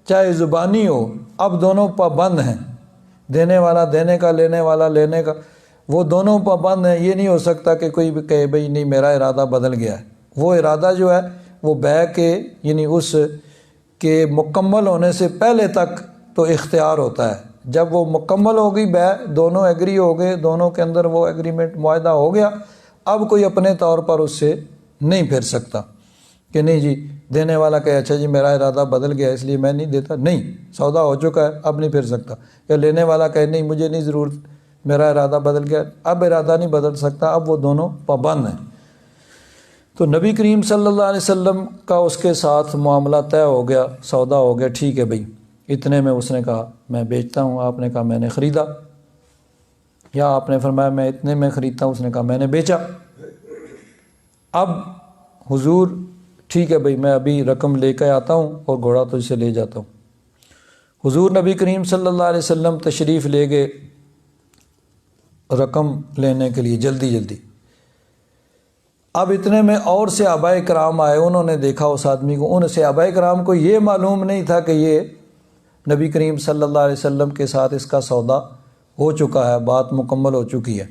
چاہے زبانی ہو، اب دونوں پابند ہیں، دینے والا دینے کا، لینے والا لینے کا، وہ دونوں پابند ہیں۔ یہ نہیں ہو سکتا کہ کوئی بھی کہے بھائی نہیں میرا ارادہ بدل گیا ہے۔ وہ ارادہ جو ہے وہ بیع کے یعنی اس کے مکمل ہونے سے پہلے تک تو اختیار ہوتا ہے۔ جب وہ مکمل ہو گئی بیع، دونوں ایگری ہو گئے، دونوں کے اندر وہ ایگریمنٹ معاہدہ ہو گیا، اب کوئی اپنے طور پر اس سے نہیں پھر سکتا کہ نہیں جی دینے والا کہے اچھا جی میرا ارادہ بدل گیا اس لیے میں نہیں دیتا، نہیں، سودا ہو چکا ہے اب نہیں پھر سکتا۔ یا لینے والا کہے نہیں مجھے نہیں ضرورت، میرا ارادہ بدل گیا، اب ارادہ نہیں بدل سکتا، اب وہ دونوں پابند ہیں۔ تو نبی کریم صلی اللہ علیہ وسلم کا اس کے ساتھ معاملہ طے ہو گیا، سودا ہو گیا، ٹھیک ہے بھائی اتنے میں اس نے کہا میں بیچتا ہوں، آپ نے کہا میں نے خریدا، یا آپ نے فرمایا میں اتنے میں خریدتا ہوں، اس نے کہا میں نے بیچا۔ اب حضور ٹھیک ہے بھائی میں ابھی رقم لے کے آتا ہوں اور گھوڑا تجھ سے لے جاتا ہوں۔ حضور نبی کریم صلی اللہ علیہ وسلم تشریف لے گئے رقم لینے کے لیے جلدی جلدی۔ اب اتنے میں اور صحابہ کرام آئے، انہوں نے دیکھا اس آدمی کو، ان صحابہ کرام کو یہ معلوم نہیں تھا کہ یہ نبی کریم صلی اللہ علیہ وسلم کے ساتھ اس کا سودا ہو چکا ہے، بات مکمل ہو چکی ہے۔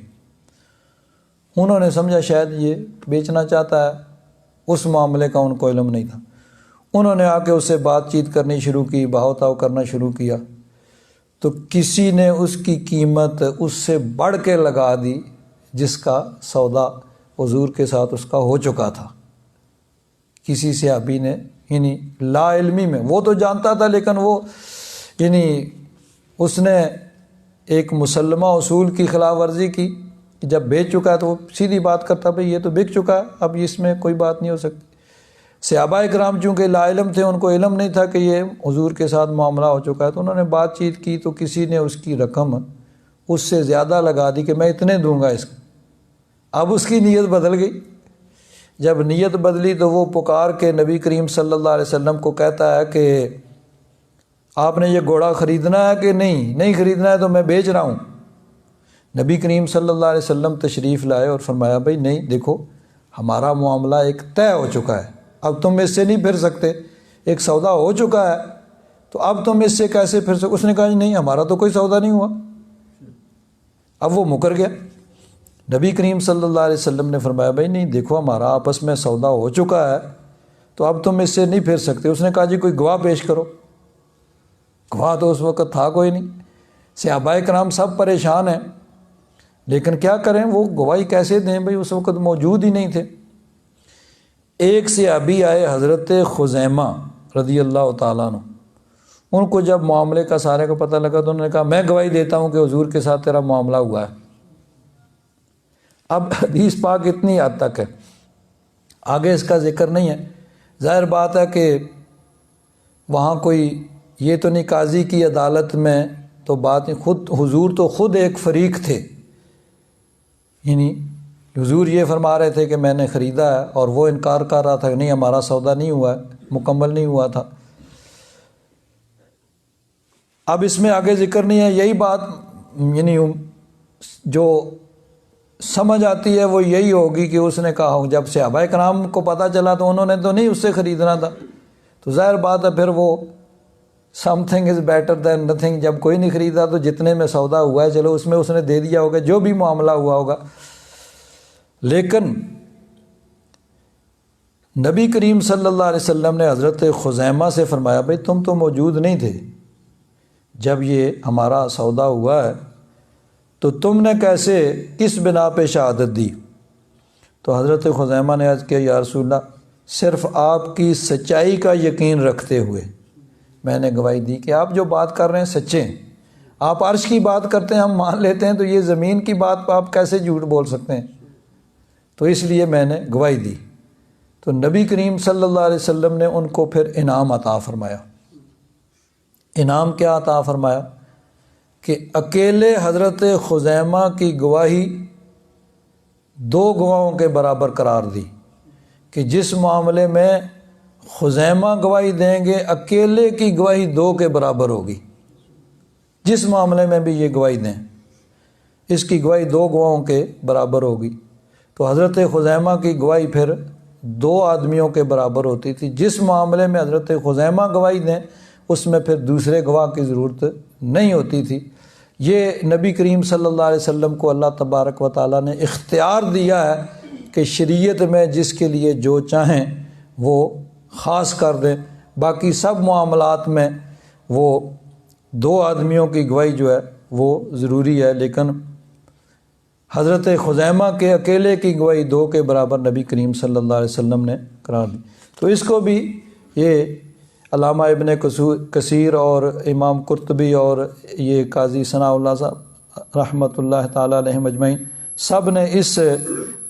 انہوں نے سمجھا شاید یہ بیچنا چاہتا ہے، اس معاملے کا ان کو علم نہیں تھا۔ انہوں نے آ کے اس سے بات چیت کرنی شروع کی، بہاؤ تاؤ کرنا شروع کیا، تو کسی نے اس کی قیمت اس سے بڑھ کے لگا دی جس کا سودا حضور کے ساتھ اس کا ہو چکا تھا۔ کسی صحابی نے یعنی لا علمی میں، وہ تو جانتا تھا لیکن وہ یعنی اس نے ایک مسلمہ اصول کی خلاف ورزی کی، جب بیچ چکا ہے تو وہ سیدھی بات کرتا بھئی یہ تو بک چکا ہے، اب اس میں کوئی بات نہیں ہو سکتی۔ صحابہ کرام چونکہ لا علم تھے، ان کو علم نہیں تھا کہ یہ حضور کے ساتھ معاملہ ہو چکا ہے، تو انہوں نے بات چیت کی، تو کسی نے اس کی رقم اس سے زیادہ لگا دی کہ میں اتنے دوں گا اس کو۔ اب اس کی نیت بدل گئی، جب نیت بدلی تو وہ پکار کے نبی کریم صلی اللہ علیہ وسلم کو کہتا ہے کہ آپ نے یہ گھوڑا خریدنا ہے کہ نہیں خریدنا ہے تو میں بیچ رہا ہوں۔ نبی کریم صلی اللہ علیہ وسلم تشریف لائے اور فرمایا بھائی نہیں دیکھو ہمارا معاملہ ایک طے ہو چکا ہے، اب تم اس سے نہیں پھر سکتے، ایک سودا ہو چکا ہے تو اب تم اس سے کیسے پھر سکتے؟ اس نے کہا نہیں ہمارا تو کوئی سودا نہیں ہوا۔ اب وہ مکر گیا۔ نبی کریم صلی اللہ علیہ وسلم نے فرمایا بھائی نہیں دیکھو ہمارا آپس میں سودا ہو چکا ہے تو اب تم اس سے نہیں پھر سکتے۔ اس نے کہا جی کوئی گواہ پیش کرو۔ گواہ تو اس وقت تھا کوئی نہیں، صحابہ کرام سب پریشان ہیں، لیکن کیا کریں، وہ گواہی کیسے دیں بھائی، اس وقت موجود ہی نہیں تھے۔ ایک صحابی آئے حضرت خزیمہ رضی اللہ تعالیٰ عنہ، ان کو جب معاملے کا سارے کو پتہ لگا تو انہوں نے کہا میں گواہی دیتا ہوں کہ حضور کے ساتھ تیرا معاملہ ہوا ہے۔ اب حدیث پاک اتنی حد تک ہے، آگے اس کا ذکر نہیں ہے۔ ظاہر بات ہے کہ وہاں کوئی یہ تو نہیں قاضی کی عدالت میں تو بات نہیں، خود حضور تو خود ایک فریق تھے، یعنی حضور یہ فرما رہے تھے کہ میں نے خریدا ہے اور وہ انکار کر رہا تھا کہ نہیں ہمارا سودا نہیں ہوا ہے، مکمل نہیں ہوا تھا۔ اب اس میں آگے ذکر نہیں ہے، یہی بات یعنی جو سمجھ آتی ہے وہ یہی ہوگی کہ اس نے کہا جب صحابہ کرام کو پتہ چلا تو انہوں نے تو نہیں اس سے خریدنا تھا، تو ظاہر بات ہے پھر وہ some thing is better than nothing, جب کوئی نہیں خریدا تو جتنے میں سودا ہوا ہے چلو اس میں اس نے دے دیا ہوگا جو بھی معاملہ ہوا ہوگا۔ لیکن نبی کریم صلی اللہ علیہ وسلم نے حضرت خزیمہ سے فرمایا بھائی تم تو موجود نہیں تھے جب یہ ہمارا سودا ہوا ہے، تو تم نے کیسے کس بنا پہ شہادت دی؟ تو حضرت خزیمہ نے عرض کیا یا رسول اللہ صرف آپ کی سچائی کا یقین رکھتے ہوئے میں نے گواہی دی کہ آپ جو بات کر رہے ہیں سچے ہیں، آپ عرش کی بات کرتے ہیں ہم مان لیتے ہیں، تو یہ زمین کی بات پہ آپ کیسے جھوٹ بول سکتے ہیں؟ تو اس لیے میں نے گواہی دی۔ تو نبی کریم صلی اللہ علیہ وسلم نے ان کو پھر انعام عطا فرمایا۔ انعام کیا عطا فرمایا؟ کہ اکیلے حضرت خزیمہ کی گواہی 2 گواہوں کے برابر قرار دی، کہ جس معاملے میں خزیمہ گواہی دیں گے اکیلے کی گواہی 2 کے برابر ہوگی، جس معاملے میں بھی یہ گواہی دیں اس کی گواہی 2 گواہوں کے برابر ہوگی۔ تو حضرت خزیمہ کی گواہی پھر 2 آدمیوں کے برابر ہوتی تھی، جس معاملے میں حضرت خزیمہ گواہی دیں اس میں پھر دوسرے گواہ کی ضرورت نہیں ہوتی تھی۔ یہ نبی کریم صلی اللہ علیہ وسلم کو اللہ تبارک و تعالیٰ نے اختیار دیا ہے کہ شریعت میں جس کے لیے جو چاہیں وہ خاص کر دیں، باقی سب معاملات میں وہ 2 آدمیوں کی گواہی جو ہے وہ ضروری ہے، لیکن حضرت خزیمہ کے اکیلے کی گواہی 2 کے برابر نبی کریم صلی اللہ علیہ وسلم نے قرار دی۔ تو اس کو بھی یہ علامہ ابن کثیر اور امام قرطبی اور یہ قاضی ثناء اللہ صاحب رحمۃ اللہ تعالیٰ علیہ مجمعین سب نے اس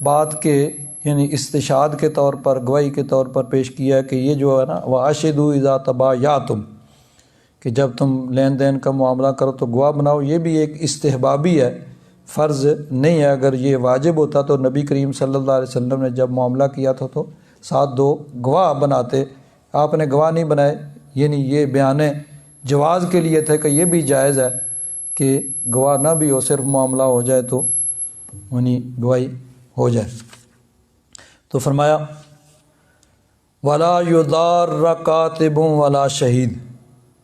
بات کے یعنی استشہاد کے طور پر، گواہی کے طور پر پیش کیا ہے کہ یہ جو ہے نا وَأَشْهِدُوا إِذَا تَبَايَعْتُمْ، کہ جب تم لین دین کا معاملہ کرو تو گواہ بناؤ۔ یہ بھی ایک استحبابی ہے، فرض نہیں ہے۔ اگر یہ واجب ہوتا تو نبی کریم صلی اللہ علیہ وسلم نے جب معاملہ کیا تھا تو ساتھ 2 گواہ بناتے، آپ نے گواہ نہیں بنائے، یعنی یہ بیان جواز کے لیے تھے کہ یہ بھی جائز ہے کہ گواہ نہ بھی ہو، صرف معاملہ ہو جائے تو یعنی گواہی ہو جائے۔ تو فرمایا وَلَا يُضَارَّ كَاتِبٌ وَلَا شَهِيدٌ،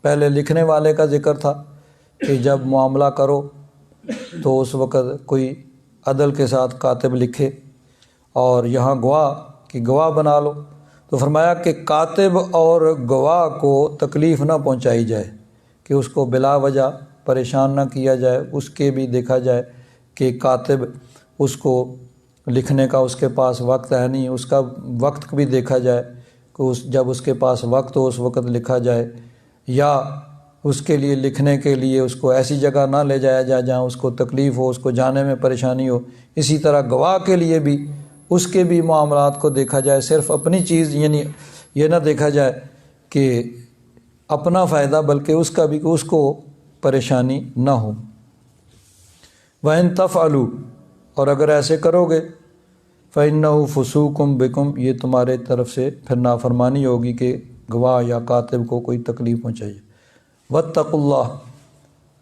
پہلے لکھنے والے کا ذکر تھا کہ جب معاملہ کرو تو اس وقت کوئی عدل کے ساتھ کاتب لکھے، اور یہاں گواہ کی گواہ بنا لو۔ تو فرمایا کہ کاتب اور گواہ کو تکلیف نہ پہنچائی جائے، کہ اس کو بلا وجہ پریشان نہ کیا جائے، اس کے بھی دیکھا جائے کہ کاتب اس کو لکھنے کا اس کے پاس وقت ہے نہیں، اس کا وقت بھی دیکھا جائے کہ جب اس کے پاس وقت ہو اس وقت لکھا جائے، یا اس کے لیے لکھنے کے لیے اس کو ایسی جگہ نہ لے جایا جائے جہاں اس کو تکلیف ہو، اس کو جانے میں پریشانی ہو۔ اسی طرح گواہ کے لیے بھی اس کے بھی معاملات کو دیکھا جائے، صرف اپنی چیز یعنی یہ نہ دیکھا جائے کہ اپنا فائدہ، بلکہ اس کا بھی کہ اس کو پریشانی نہ ہو۔ وَإِن تَفْعَلُوا، اور اگر ایسے کرو گے فَإِنَّهُ فُسُوقٌ بِكُمْ، یہ تمہارے طرف سے پھر نافرمانی ہوگی کہ گواہ یا کاتب کو کوئی تکلیف پہنچائیے۔ وَاتَّقُوا اللَّهَ،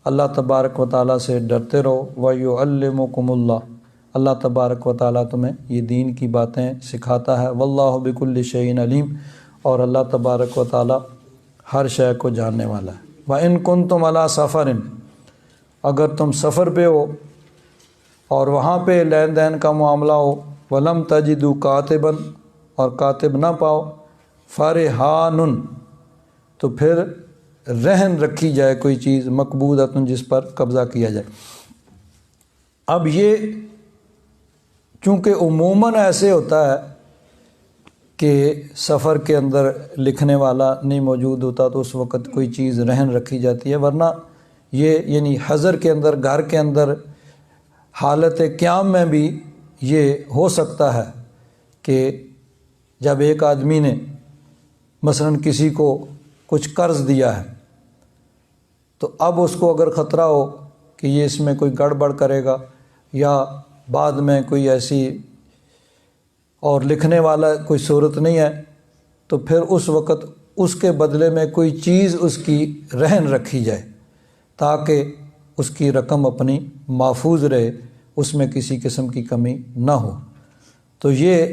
اللہ تبارک و تعالیٰ سے ڈرتے رہو۔ وَيُعَلِّمُكُمُ اللَّهُ، اللہ تبارک و تعالیٰ تمہیں یہ دین کی باتیں سکھاتا ہے۔ وَاللَّهُ بِكُلِّ شَيْءٍ عَلِيمٌ، اور اللہ تبارک و تعالیٰ ہر شے کو جاننے والا ہے۔ وَإِن كُنتُمْ عَلَىٰ سَفَرٍ، اگر تم سفر پہ ہو اور وہاں پہ لین دین کا معاملہ ہو، وَلَمْ تَجِدُوا كَاتِبًا، اور کاتب نہ پاؤ، فَرِحَانٌ، تو پھر رہن رکھی جائے کوئی چیز، مقبوضۃ، جس پر قبضہ کیا جائے۔ اب یہ چونکہ عموماً ایسے ہوتا ہے کہ سفر کے اندر لکھنے والا نہیں موجود ہوتا تو اس وقت کوئی چیز رہن رکھی جاتی ہے، ورنہ یہ یعنی حضر کے اندر، گھر کے اندر، حالت قیام میں بھی یہ ہو سکتا ہے کہ جب ایک آدمی نے مثلاً کسی کو کچھ قرض دیا ہے تو اب اس کو اگر خطرہ ہو کہ یہ اس میں کوئی گڑبڑ کرے گا یا بعد میں کوئی ایسی اور لکھنے والا کوئی صورت نہیں ہے، تو پھر اس وقت اس کے بدلے میں کوئی چیز اس کی رہن رکھی جائے تاکہ اس کی رقم اپنی محفوظ رہے، اس میں کسی قسم کی کمی نہ ہو۔ تو یہ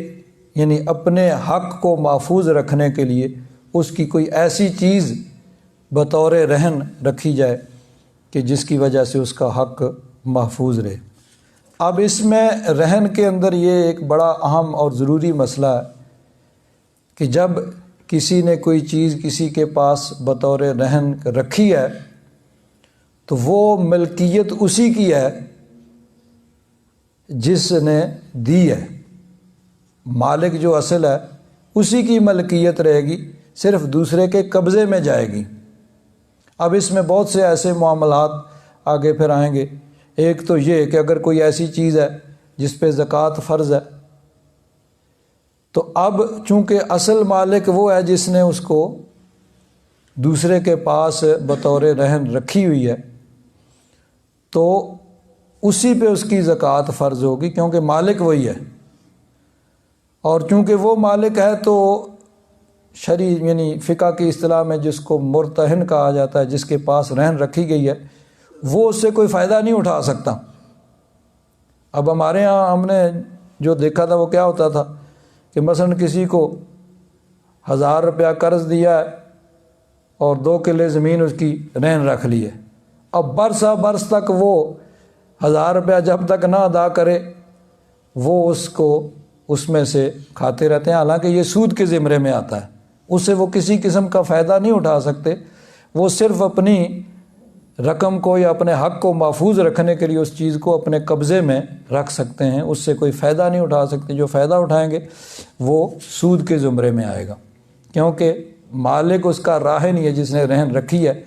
یعنی اپنے حق کو محفوظ رکھنے کے لیے اس کی کوئی ایسی چیز بطور رہن رکھی جائے کہ جس کی وجہ سے اس کا حق محفوظ رہے۔ اب اس میں رہن کے اندر یہ ایک بڑا اہم اور ضروری مسئلہ ہے کہ جب کسی نے کوئی چیز کسی کے پاس بطور رہن رکھی ہے تو وہ ملکیت اسی کی ہے جس نے دی ہے، مالک جو اصل ہے اسی کی ملکیت رہے گی، صرف دوسرے کے قبضے میں جائے گی۔ اب اس میں بہت سے ایسے معاملات آگے پھر آئیں گے۔ ایک تو یہ کہ اگر کوئی ایسی چیز ہے جس پہ زکوٰۃ فرض ہے تو اب چونکہ اصل مالک وہ ہے جس نے اس کو دوسرے کے پاس بطور رہن رکھی ہوئی ہے، تو اسی پہ اس کی زکوٰۃ فرض ہوگی، کیونکہ مالک وہی ہے، اور چونکہ وہ مالک ہے تو شرعی یعنی فقہ کی اصطلاح میں جس کو مرتہن کہا جاتا ہے، جس کے پاس رہن رکھی گئی ہے، وہ اس سے کوئی فائدہ نہیں اٹھا سکتا۔ اب ہمارے ہاں ہم نے جو دیکھا تھا وہ کیا ہوتا تھا کہ مثلا کسی کو 1000 روپیہ قرض دیا ہے اور 2 کلے زمین اس کی رہن رکھ لی ہے، اب برسہ برس تک وہ 1000 روپیہ جب تک نہ ادا کرے وہ اس کو اس میں سے کھاتے رہتے ہیں، حالانکہ یہ سود کے زمرے میں آتا ہے، اس سے وہ کسی قسم کا فائدہ نہیں اٹھا سکتے، وہ صرف اپنی رقم کو یا اپنے حق کو محفوظ رکھنے کے لیے اس چیز کو اپنے قبضے میں رکھ سکتے ہیں، اس سے کوئی فائدہ نہیں اٹھا سکتے۔ جو فائدہ اٹھائیں گے وہ سود کے زمرے میں آئے گا، کیونکہ مالک اس کا راہن ہی ہے جس نے رہن رکھی ہے،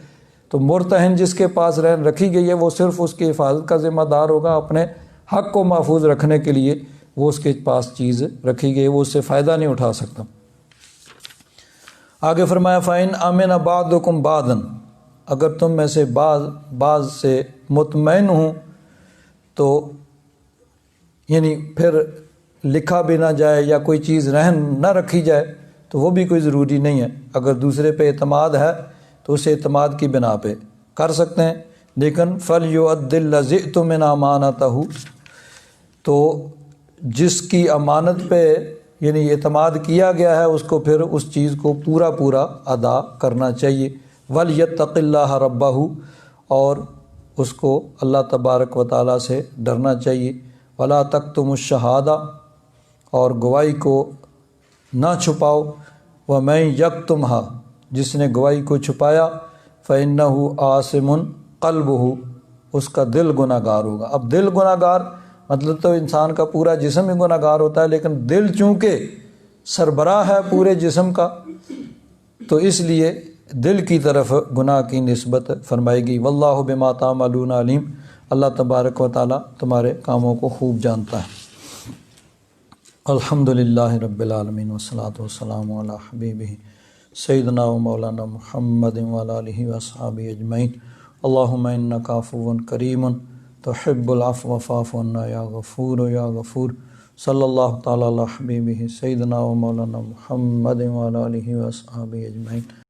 تو مرتہن جس کے پاس رہن رکھی گئی ہے وہ صرف اس کی حفاظت کا ذمہ دار ہوگا، اپنے حق کو محفوظ رکھنے کے لیے وہ اس کے پاس چیز رکھی گئی، وہ اس سے فائدہ نہیں اٹھا سکتا۔ آگے فرمایا فَإِنْ أَمِنَ بَعْضُكُمْ بَعْضًا، اگر تم میں سے بعض سے مطمئن ہوں تو یعنی پھر لکھا بھی نہ جائے یا کوئی چیز رہن نہ رکھی جائے تو وہ بھی کوئی ضروری نہیں ہے، اگر دوسرے پہ اعتماد ہے تو اس اعتماد کی بنا پہ کر سکتے ہیں، لیکن فَلْيُؤَدِّ الَّذِي اؤْتُمِنَ أَمَانَتَهُ، تو جس کی امانت پہ یعنی اعتماد کیا گیا ہے اس کو پھر اس چیز کو پورا ادا کرنا چاہیے۔ وَلْيَتَّقِ اللَّهَ رَبَّهُ، اور اس کو اللہ تبارک و تعالیٰ سے ڈرنا چاہیے۔ وَلَا تَكْتُمُوا الشَّهَادَةَ، اور گواہی کو نہ چھپاؤ۔ وَمَن يَكْتُمْهَا، جس نے گواہی کو چھپایا فَإِنَّهُ آثِمٌ قَلْبُهُ، اس کا دل گناہ گار ہوگا۔ اب دل گناہ گار مطلب تو انسان کا پورا جسم ہی گناہ گار ہوتا ہے، لیکن دل چونکہ سربراہ ہے پورے جسم کا تو اس لیے دل کی طرف گناہ کی نسبت فرمائے گی۔ واللہ بما تعملون علیم، اللہ تبارک و تعالیٰ تمہارے کاموں کو خوب جانتا ہے۔ الحمدللہ رب العالمین والصلاۃ والسلام علی حبیبہ سیدنا و مولانا محمد وعلی آلہ وصحبہ اجمعین۔ اللہم انک عفو کریم تحب العفو فاعف عنا یا غفور یا غفور۔ صلی اللہ تعالیٰ علی حبیبہ سیدنا و مولانا محمد وعلی آلہ وصحبہ اجمعین۔